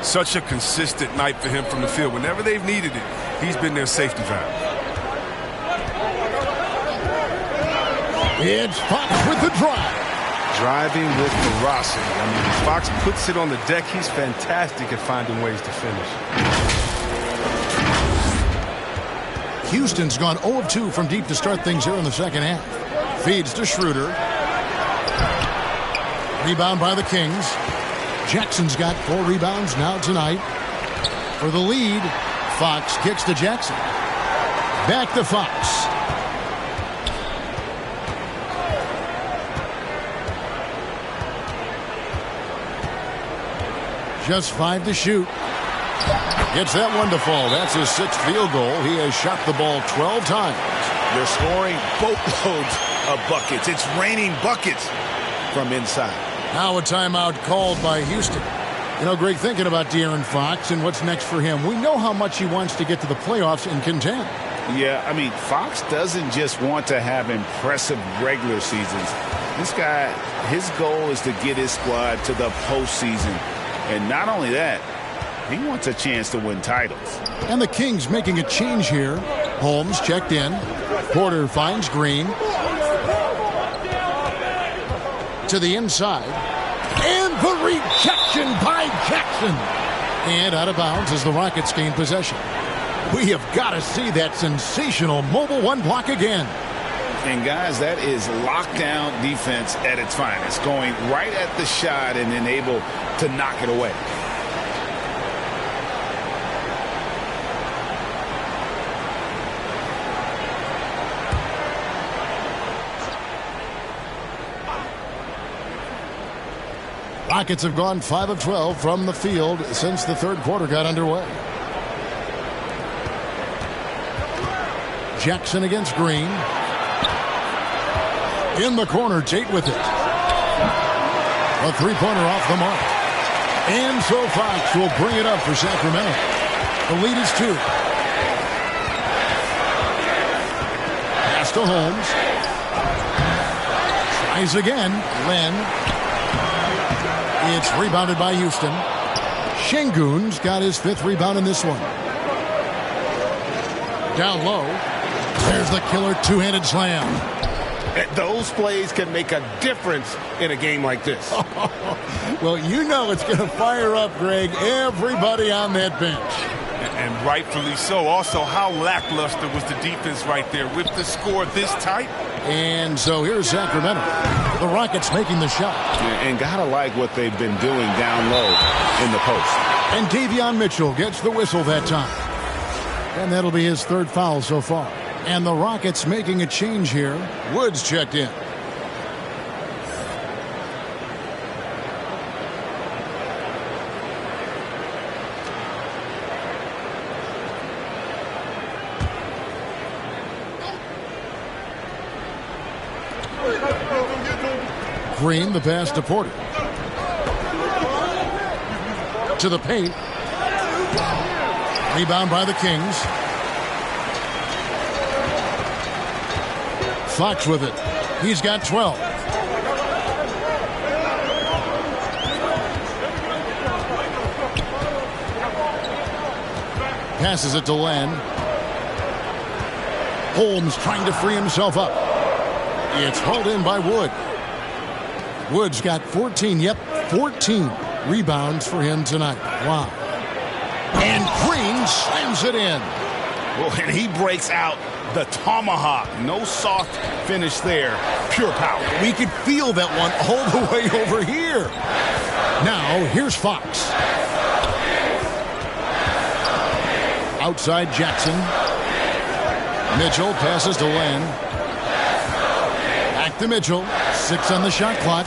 Such a consistent night for him from the field. Whenever they've needed it, he's been their safety valve. It's Fox with the drive. Driving with ferocity. I mean, if Fox puts it on the deck, he's fantastic at finding ways to finish. Houston's gone 0 of 2 from deep to start things here in the second half. Feeds to Schroeder. Rebound by the Kings. Jackson's got 4 rebounds now tonight. For the lead, Fox kicks to Jackson. Back to Fox. Just 5 to shoot. Gets that one to fall. That's his 6th field goal. He has shot the ball 12 times. They're scoring boatloads of buckets. It's raining buckets from inside. Now a timeout called by Houston. You know, Greg, thinking about De'Aaron Fox and what's next for him, we know how much he wants to get to the playoffs and contend. Yeah, I mean, Fox doesn't just want to have impressive regular seasons. This guy, his goal is to get his squad to the postseason. And not only that, he wants a chance to win titles. And the Kings making a change here. Holmes checked in. Porter finds Green. To the inside. And the rejection by Jackson. And out of bounds as the Rockets gain possession. We have got to see that sensational mobile one block again. And guys, that is lockdown defense at its finest. Going right at the shot and then able to knock it away. Rockets have gone 5 of 12 from the field since the third quarter got underway. Jackson against Green. In the corner, Tate with it. A three-pointer off the mark. And so Fox will bring it up for Sacramento. The lead is 2. Pass to Holmes. Tries again. Len. It's rebounded by Houston. Şengün's got his 5th rebound in this one. Down low. There's the killer two-handed slam. Those plays can make a difference in a game like this. Well, you know it's going to fire up, Greg, everybody on that bench. And rightfully so. Also, how lackluster was the defense right there with the score this tight? And so here's Sacramento. The Rockets making the shot. And gotta like what they've been doing down low in the post. And Davion Mitchell gets the whistle that time. And that'll be his 3rd foul so far. And the Rockets making a change here. Woods checked in. Green, the pass to Porter. To the paint. Rebound by the Kings. Fox with it. He's got 12. Passes it to Len. Holmes trying to free himself up. It's hauled in by Wood. Wood's got 14, 14 rebounds for him tonight. Wow. And Green slams it in. Well, and he breaks out the tomahawk. No soft finish there. Pure power. We could feel that one all the way over here. Now, here's Fox. Outside Jackson. Mitchell passes to Len. Back to Mitchell. 6 on the shot clock.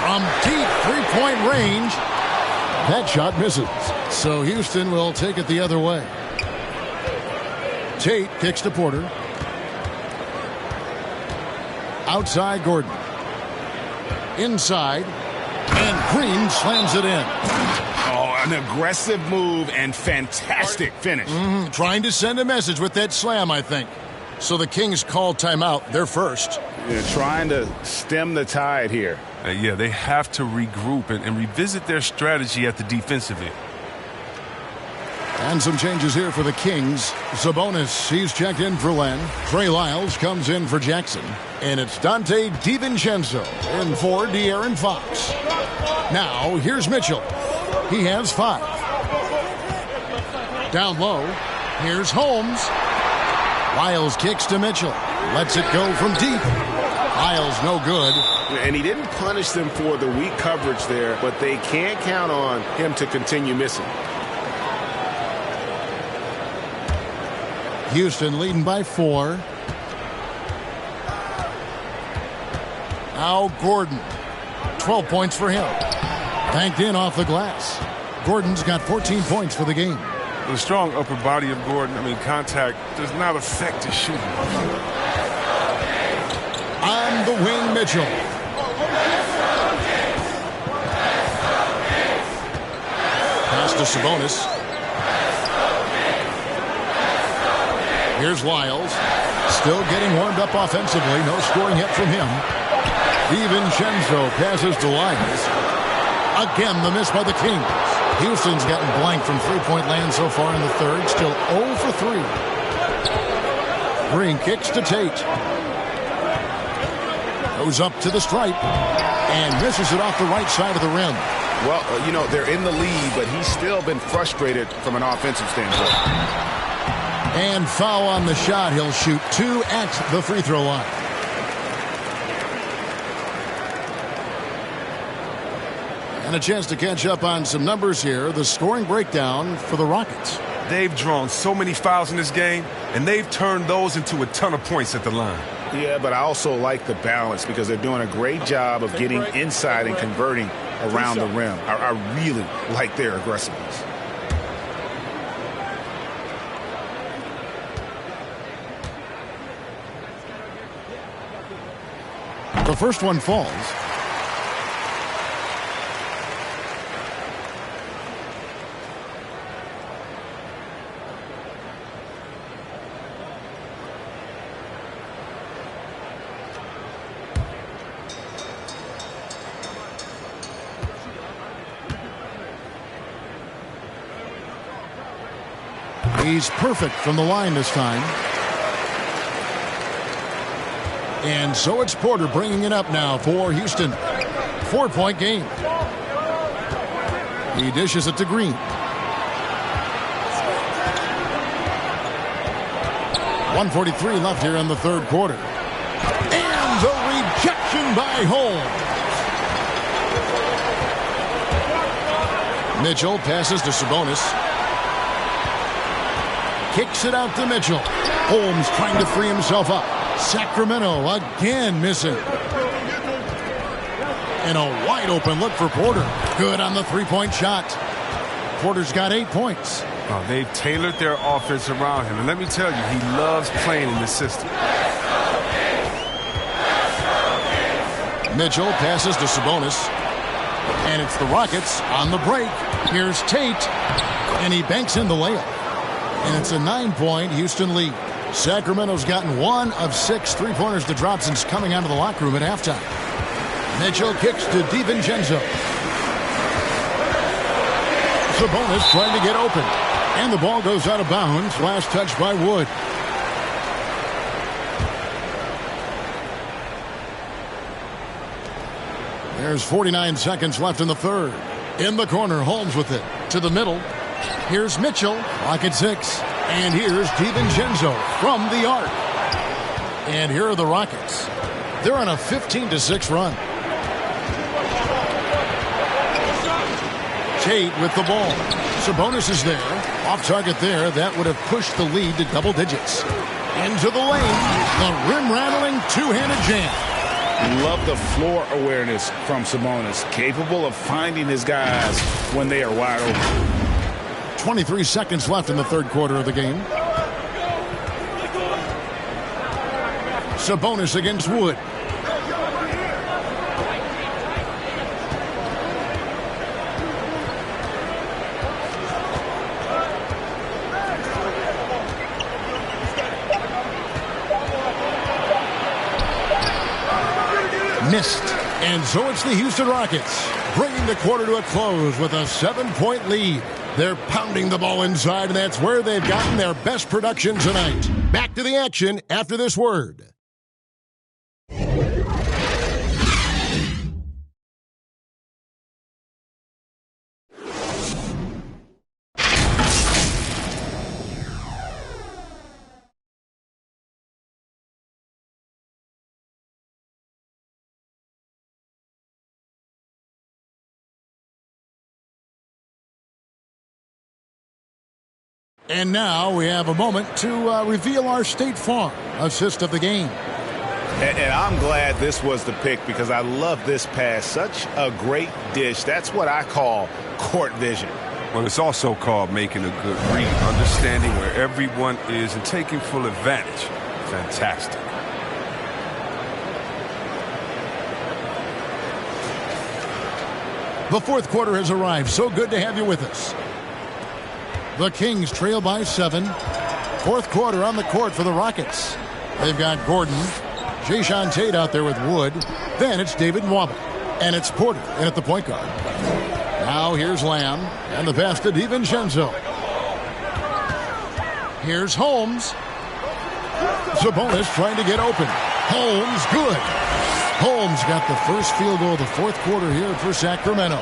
From deep three-point range. That shot misses. So Houston will take it the other way. Tate kicks to Porter. Outside Gordon. Inside. And Green slams it in. Oh, an aggressive move and fantastic finish. Trying to send a message with that slam, I think. So the Kings call timeout. They're first. Yeah, trying to stem the tide here. Yeah, they have to regroup and revisit their strategy at the defensive end. And some changes here for the Kings. Sabonis, he's checked in for Len. Trey Lyles comes in for Jackson. And it's Dante DiVincenzo in for De'Aaron Fox. Now, here's Mitchell. He has 5. Down low, here's Holmes. Lyles kicks to Mitchell. Lets it go from deep. Lyles no good. And he didn't punish them for the weak coverage there, but they can't count on him to continue missing. Houston leading by 4. Now Gordon. 12 points for him. Banked in off the glass. Gordon's got 14 points for the game. The strong upper body of Gordon, contact does not affect his shooting. On the wing, Mitchell. Pass to Sabonis. Here's Lyles. Still getting warmed up offensively. No scoring yet from him. DiVincenzo passes to Lyles. Again, the miss by the Kings. Houston's gotten blank from three-point land so far in the third. Still 0 for 3. Green kicks to Tate. Goes up to the stripe. And misses it off the right side of the rim. Well, they're in the lead, but he's still been frustrated from an offensive standpoint. And foul on the shot. He'll shoot 2 at the free throw line. And a chance to catch up on some numbers here. The scoring breakdown for the Rockets. They've drawn so many fouls in this game, and they've turned those into a ton of points at the line. Yeah, but I also like the balance because they're doing a great job of getting inside and converting around the rim. I really like their aggressiveness. The first one falls. He's perfect from the line this time. And so it's Porter bringing it up now for Houston. 4-point game. He dishes it to Green. 1:43 left here in the third quarter. And the rejection by Holmes. Mitchell passes to Sabonis. Kicks it out to Mitchell. Holmes trying to free himself up. Sacramento again missing. And a wide open look for Porter. Good on the three-point shot. Porter's got 8 points. Oh, they've tailored their offense around him. And let me tell you, he loves playing in this system. Mitchell passes to Sabonis. And it's the Rockets on the break. Here's Tate. And he banks in the layup. And it's a 9-point Houston lead. Sacramento's gotten 1 of 6 three-pointers to drop since coming out of the locker room at halftime. Mitchell kicks to DiVincenzo. Sabonis trying to get open. And the ball goes out of bounds. Last touch by Wood. There's 49 seconds left in the third. In the corner, Holmes with it. To the middle. Here's Mitchell. Clock at 6. And here's DiVincenzo from the arc. And here are the Rockets. They're on a 15-6 run. Tate with the ball. Sabonis is there. Off target there. That would have pushed the lead to double digits. Into the lane. The rim-rattling two-handed jam. Love the floor awareness from Sabonis. Capable of finding his guys when they are wide open. 23 seconds left in the third quarter of the game. Sabonis against Wood. Missed. And so it's the Houston Rockets bringing the quarter to a close with a 7-point lead. They're pounding the ball inside, and that's where they've gotten their best production tonight. Back to the action after this word. And now we have a moment to reveal our State Farm assist of the game. And I'm glad this was the pick because I love this pass. Such a great dish. That's what I call court vision. Well, it's also called making a good read, understanding where everyone is and taking full advantage. Fantastic. The fourth quarter has arrived. So good to have you with us. The Kings trail by 7. Fourth quarter on the court for the Rockets. They've got Gordon, Jayshawn Tate out there with Wood. Then it's David Nwaba. And it's Porter in at the point guard. Now here's Lamb. And the pass to DiVincenzo. Here's Holmes. Sabonis trying to get open. Holmes, good. Holmes got the first field goal of the fourth quarter here for Sacramento.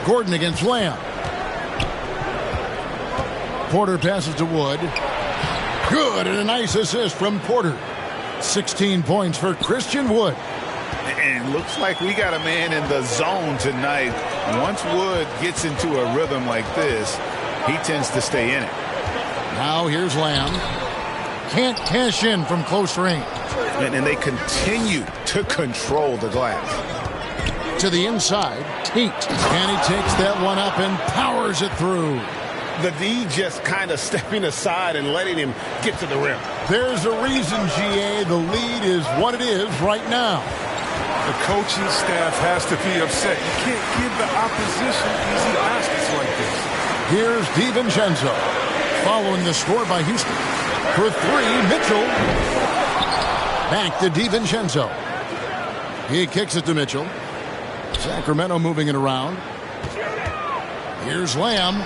Gordon against Lamb. Porter passes to Wood. Good, and a nice assist from Porter. 16 points for Christian Wood. And it looks like we got a man in the zone tonight. Once Wood gets into a rhythm like this, he tends to stay in it. Now here's Lamb. Can't cash in from close range. And they continue to control the glass. To the inside, Tate. And he takes that one up and powers it through. The D just kind of stepping aside and letting him get to the rim. There's a reason, GA, the lead is what it is right now. The coaching staff has to be upset. You can't give the opposition easy baskets like this. Here's DiVincenzo. Following the score by Houston. For 3, Mitchell. Back to DiVincenzo. He kicks it to Mitchell. Sacramento moving it around. Here's Lamb.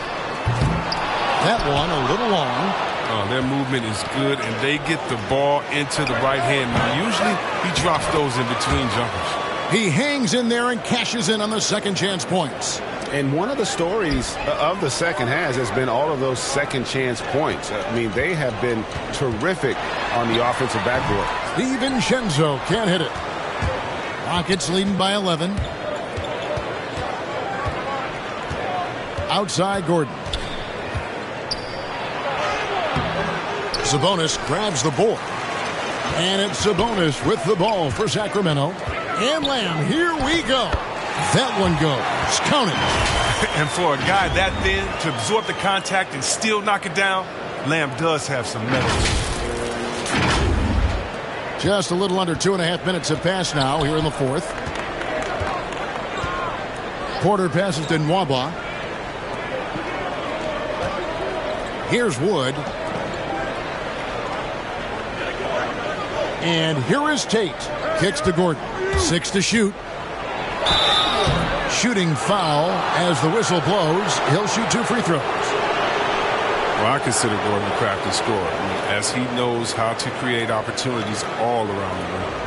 That one a little long. Oh, their movement is good, and they get the ball into the right hand. Usually, he drops those in between jumpers. He hangs in there and cashes in on the second chance points. And one of the stories of the second half has been all of those second chance points. I mean, they have been terrific on the offensive backboard. DiVincenzo can't hit it. Rockets leading by 11. Outside Gordon. Sabonis grabs the board. And it's Sabonis with the ball for Sacramento. And Lamb, here we go. That one goes. Count it. And for a guy that thin to absorb the contact and still knock it down, Lamb does have some metal. Just a little under 2.5 minutes have passed now here in the fourth. Porter passes to Nwaba. Here's Wood. And here is Tate. Kicks to Gordon. 6 to shoot. Shooting foul as the whistle blows. He'll shoot 2 free throws. Well, I consider Gordon a crafty scorer, as he knows how to create opportunities all around the rim.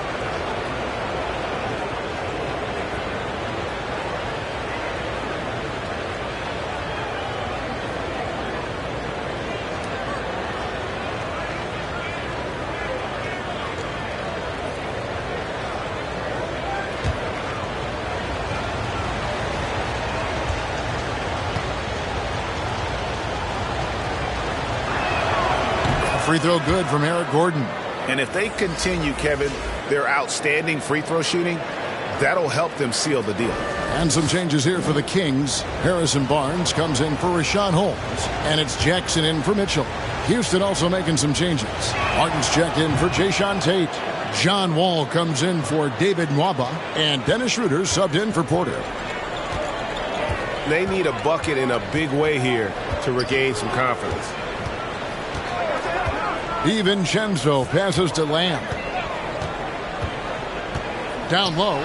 Free throw good from Eric Gordon. And if they continue, Kevin, their outstanding free throw shooting, that'll help them seal the deal. And some changes here for the Kings. Harrison Barnes comes in for Rashawn Holmes. And it's Jackson in for Mitchell. Houston also making some changes. Martin's checked in for Jayshawn Tate. John Wall comes in for David Nwaba. And Dennis Schroeder subbed in for Porter. They need a bucket in a big way here to regain some confidence. DiVincenzo passes to Lamb. Down low.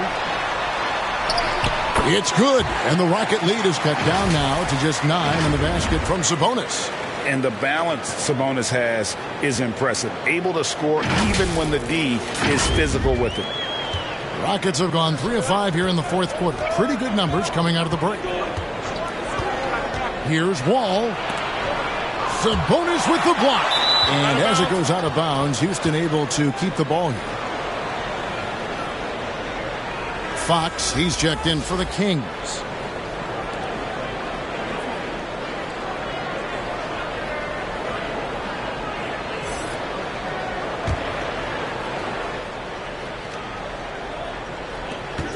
It's good. And the Rocket lead is cut down now to just 9 in the basket from Sabonis. And the balance Sabonis has is impressive. Able to score even when the D is physical with it. Rockets have gone 3 of 5 here in the fourth quarter. Pretty good numbers coming out of the break. Here's Wall. Sabonis with the block. And as it goes out of bounds, Houston able to keep the ball here. Fox, he's checked in for the Kings.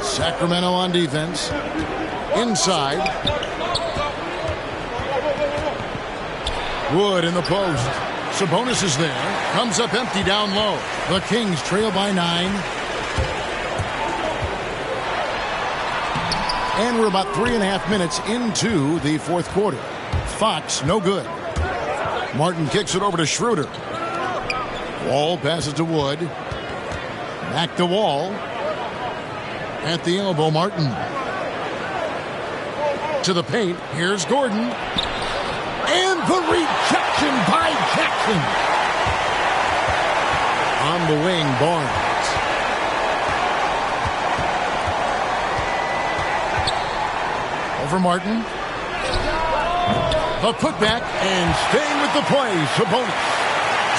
Sacramento on defense. Inside. Wood in the post. Sabonis is there. Comes up empty down low. The Kings trail by 9. And we're about 3.5 minutes into the fourth quarter. Fox, no good. Martin kicks it over to Schroeder. Wall passes to Wood. Back to Wall. At the elbow, Martin. To the paint. Here's Gordon. And the rejection by Jackson. On the wing, Barnes. Over Martin. The putback and staying with the play, Sabonis.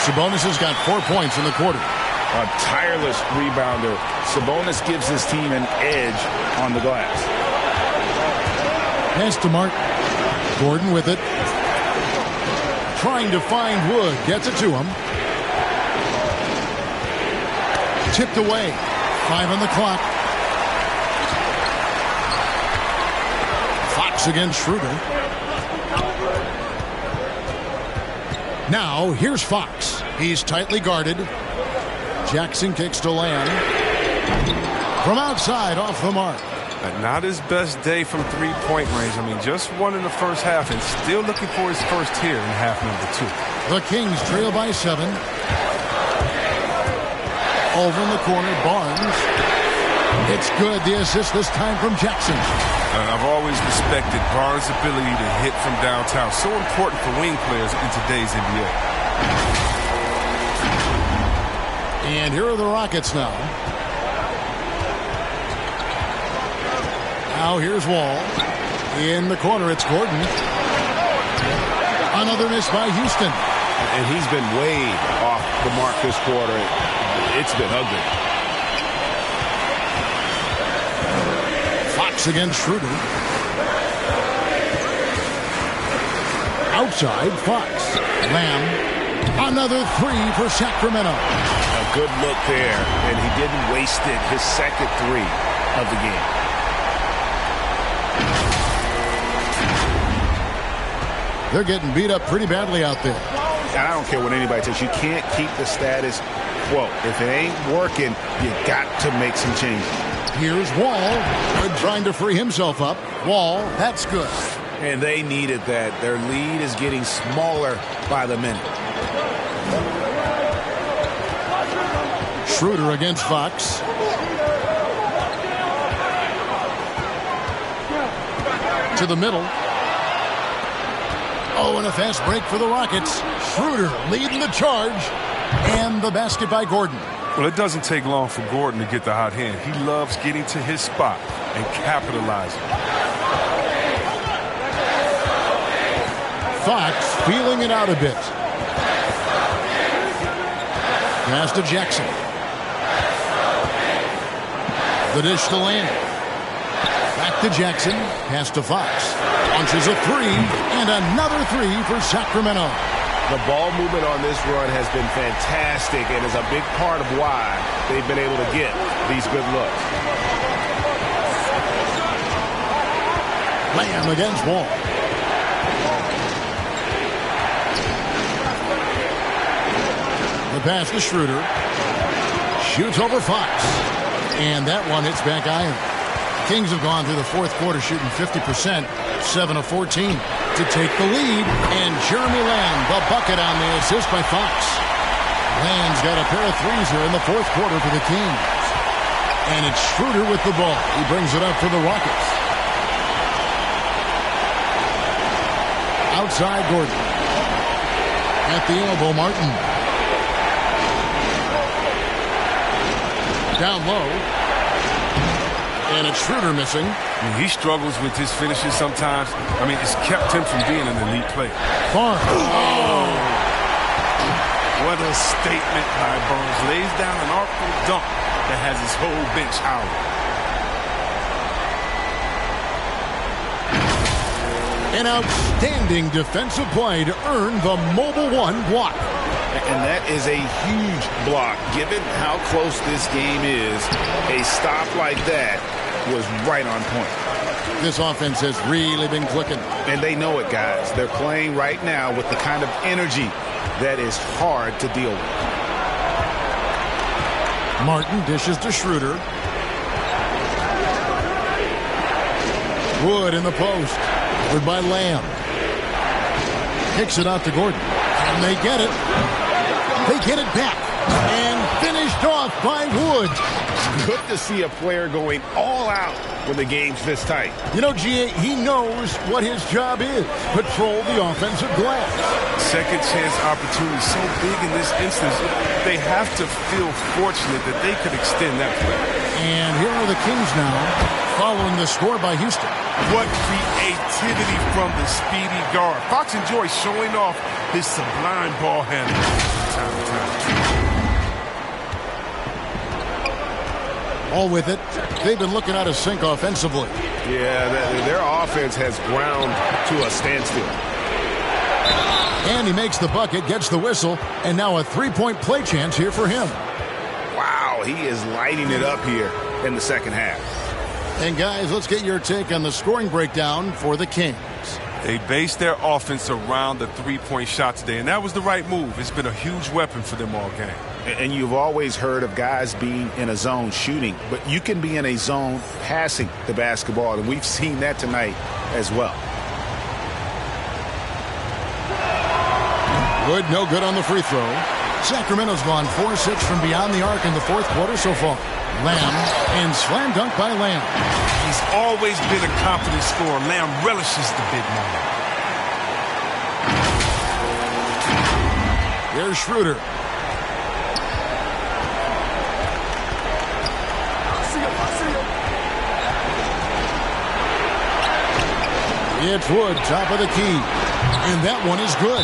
Sabonis has got 4 points in the quarter. A tireless rebounder. Sabonis gives his team an edge on the glass. Pass to Martin. Gordon with it. Trying to find Wood. Gets it to him. Tipped away. 5 on the clock. Fox against Schroeder. Now, here's Fox. He's tightly guarded. Jackson kicks to Lamb. From outside, off the mark. Not his best day from three-point range. I mean, just one in the first half and still looking for his first here in half number 2. The Kings trail by 7. Over in the corner, Barnes. It's good. The assist this time from Jackson. I've always respected Barnes' ability to hit from downtown. So important for wing players in today's NBA. And here are the Rockets now. Now here's Wall. In the corner, it's Gordon. Another miss by Houston. And he's been way off the mark this quarter. It's been ugly. Fox against Schroeder. Outside, Fox. Lamb. Another 3 for Sacramento. A good look there, and he didn't waste it. His second 3 of the game. They're getting beat up pretty badly out there. I don't care what anybody says. You can't keep the status quo. If it ain't working, you got to make some changes. Here's Wall. Good trying to free himself up. Wall, that's good. And they needed that. Their lead is getting smaller by the minute. Schroeder against Fox. To the middle. Oh, and a fast break for the Rockets. Schroeder leading the charge. And the basket by Gordon. Well, it doesn't take long for Gordon to get the hot hand. He loves getting to his spot and capitalizing. Fox feeling it out a bit. Pass to Jackson. The dish to Lamb. Back to Jackson. Pass to Fox. Launches a 3, and another 3 for Sacramento. The ball movement on this run has been fantastic and is a big part of why they've been able to get these good looks. Lamb against Wall. The pass to Schroeder. Shoots over Fox. And that one hits back iron. Kings have gone through the fourth quarter shooting 50%, 7 of 14 to take the lead. And Jeremy Lamb, the bucket on the assist by Fox. Lamb's got a pair of 3s here in the fourth quarter for the Kings. And it's Schroeder with the ball. He brings it up for the Rockets. Outside Gordon. At the elbow, Martin. Down low. And it's Schroeder missing. He struggles with his finishes sometimes. I mean, it's kept him from being an elite player. Barnes. Oh! What a statement by Barnes. Lays down an artful dunk that has his whole bench howling. An outstanding defensive play to earn the Mobile One block. And that is a huge block. Given how close this game is, a stop like that was right on point. This offense has really been clicking. And they know it, guys. They're playing right now with the kind of energy that is hard to deal with. Martin dishes to Schroeder. Wood in the post. Covered by Lamb. Kicks it out to Gordon. And they get it. They get it back. And finished off by Wood. Good to see a player going all out when the game's this tight. You know, G.A., he knows what his job is. Patrol the offensive glass. Second chance opportunity so big in this instance. They have to feel fortunate that they could extend that play. And here are the Kings now, following the score by Houston. What creativity from the speedy guard. Fox enjoys showing off his sublime ball handling. Time to time. All with it. They've been looking out of sync offensively. Yeah, their offense has ground to a standstill. And he makes the bucket, gets the whistle, and now a three-point play chance here for him. Wow, he is lighting it up here in the second half. And guys, let's get your take on the scoring breakdown for the Kings. They based their offense around the three-point shot today, and that was the right move. It's been a huge weapon for them all game. And you've always heard of guys being in a zone shooting, but you can be in a zone passing the basketball, and we've seen that tonight as well. Wood, no good on the free throw. Sacramento's gone 4-6 from beyond the arc in the fourth quarter so far. Lamb, and slam dunk by Lamb. He's always been a confident scorer. Lamb relishes the big moment. Here's Schroeder. It's Wood, top of the key. And that one is good.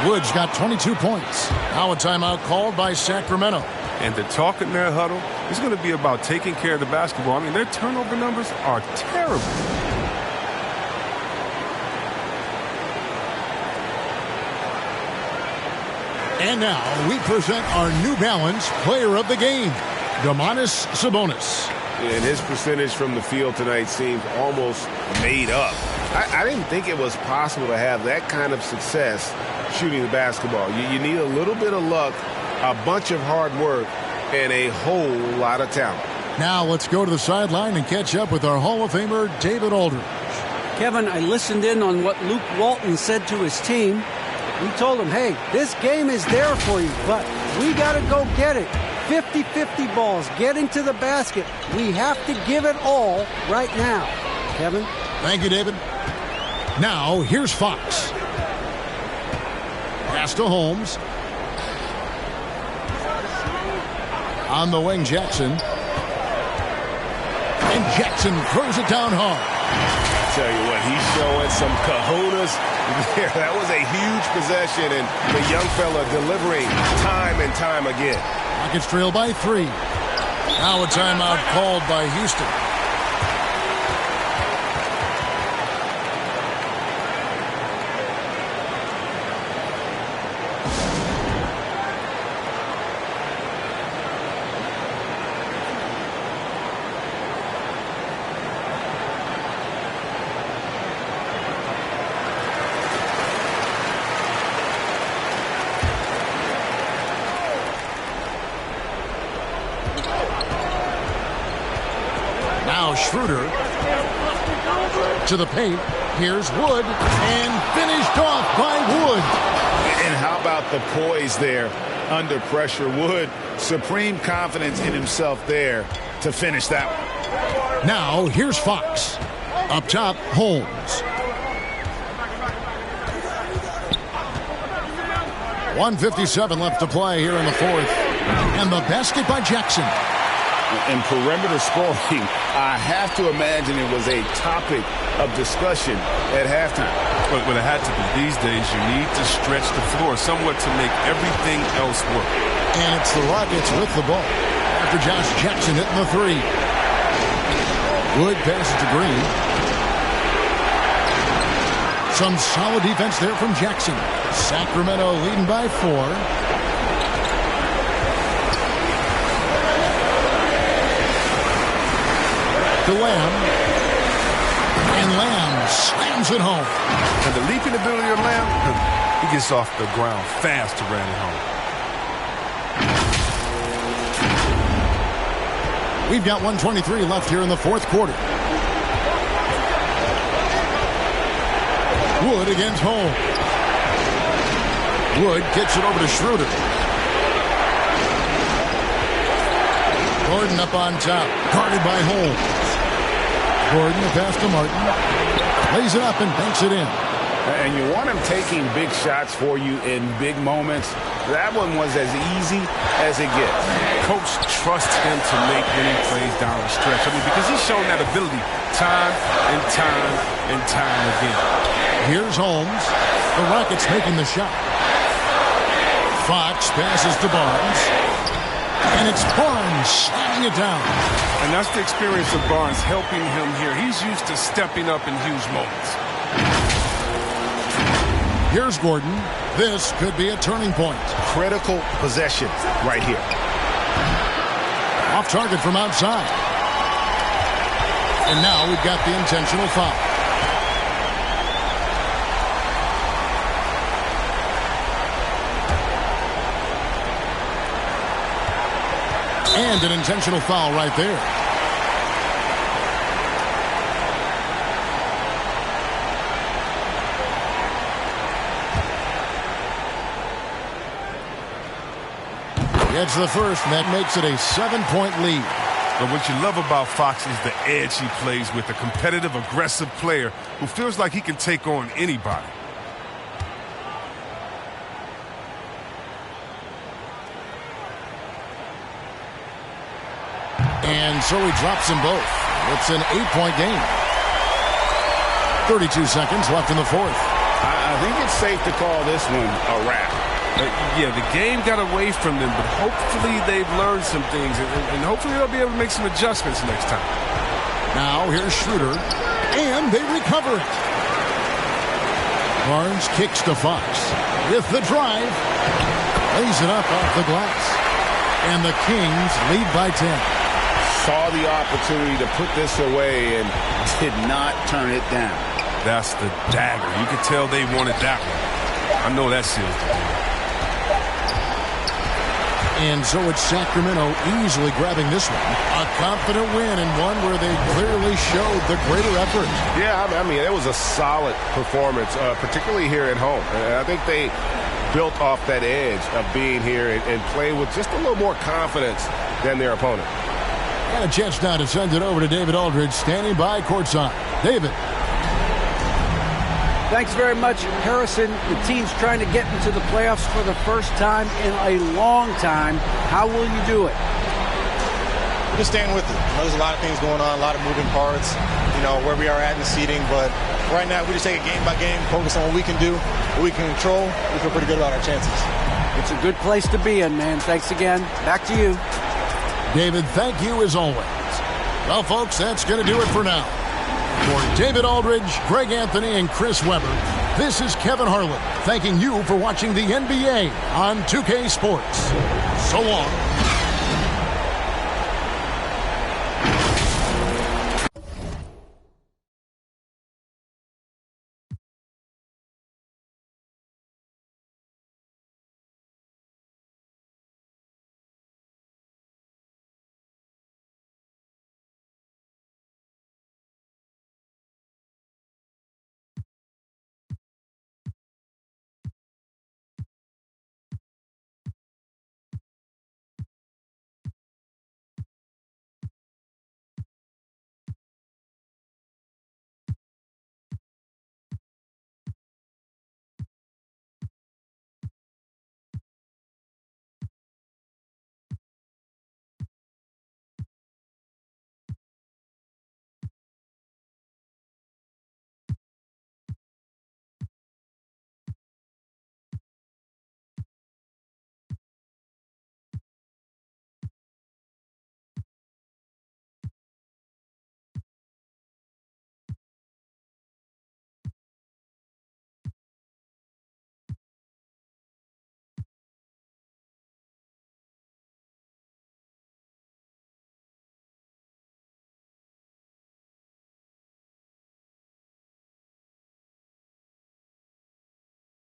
Wood's got 22 points. Now a timeout called by Sacramento. And the talk in their huddle is going to be about taking care of the basketball. I mean, their turnover numbers are terrible. And now we present our New Balance player of the game, Domantas Sabonis. And his percentage from the field tonight seems almost made up. I didn't think it was possible to have that kind of success shooting the basketball. You need a little bit of luck, a bunch of hard work, and a whole lot of talent. Now let's go to the sideline and catch up with our Hall of Famer, David Aldridge. Kevin, I listened in on what Luke Walton said to his team. He told them, hey, this game is there for you, but we got to go get it. 50-50 balls, getting to the basket. We have to give it all right now. Kevin? Thank you, David. Now, here's Fox. Pass to Holmes. On the wing, Jackson. And Jackson throws it down hard. I tell you what, he's showing some kahunas there. That was a huge possession, and the young fella delivering time and time again. Rockets trail by 3. Now a timeout called by Houston. Schroeder to the paint. Here's Wood, and finished off by Wood. And how about the poise there under pressure? Wood, supreme confidence in himself there to finish that one. Now here's Fox. Up top, Holmes. 1:57 left to play here in the fourth. And the basket by Jackson. And perimeter scoring, I have to imagine it was a topic of discussion at halftime. But it had to be. These days, you need to stretch the floor somewhat to make everything else work. And it's the Rockets with the ball. After Josh Jackson hitting the three. Wood passes to Green. Some solid defense there from Jackson. Sacramento leading by 4. To Lamb. slams it home. And the leaping ability of Lamb, he gets off the ground fast to ran it home. We've got 1:23 left here in the fourth quarter. Wood against Holmes. Wood gets it over to Schroeder. Gordon up on top, guarded by Holmes. Gordon, the pass to Martin. Lays it up and banks it in. And you want him taking big shots for you in big moments. That one was as easy as it gets. Coach trusts him to make winning plays down the stretch. I mean, because he's shown that ability time and time and time again. Here's Holmes. The Rockets making the shot. Fox passes to Barnes. And it's Barnes slamming it down. And that's the experience of Barnes helping him here. He's used to stepping up in huge moments. Here's Gordon. This could be a turning point. Critical possession right here. Off target from outside. And now we've got the intentional foul. And an intentional foul right there. Gets the first, and that makes it a 7-point lead. But what you love about Fox is the edge he plays with, a competitive, aggressive player who feels like he can take on anybody. And so he drops them both. It's an 8-point game. 32 seconds left in the fourth. I think it's safe to call this one a wrap. Yeah, the game got away from them, but hopefully they've learned some things, and hopefully they'll be able to make some adjustments next time. Now here's Schroeder, and they recover it. Barnes kicks to Fox with the drive. Lays it up off the glass. And the Kings lead by 10. Saw the opportunity to put this away and did not turn it down. That's the dagger. You could tell they wanted that one. I know that seals the deal. And so it's Sacramento easily grabbing this one. A confident win and one where they clearly showed the greater effort. Yeah, I mean, it was a solid performance, particularly here at home. And I think they built off that edge of being here and play with just a little more confidence than their opponent. Got a chance now to send it over to David Aldridge, standing by courtside. David. Thanks very much, Harrison. The team's trying to get into the playoffs for the first time in a long time. How will you do it? We're just staying with it. There's a lot of things going on, a lot of moving parts, where we are at in the seeding. But right now, we just take it game by game, focus on what we can do, what we can control. We feel pretty good about our chances. It's a good place to be in, man. Thanks again. Back to you. David, thank you as always. Well, folks, that's going to do it for now. For David Aldridge, Greg Anthony, and Chris Webber, this is Kevin Harlan thanking you for watching the NBA on 2K Sports. So long.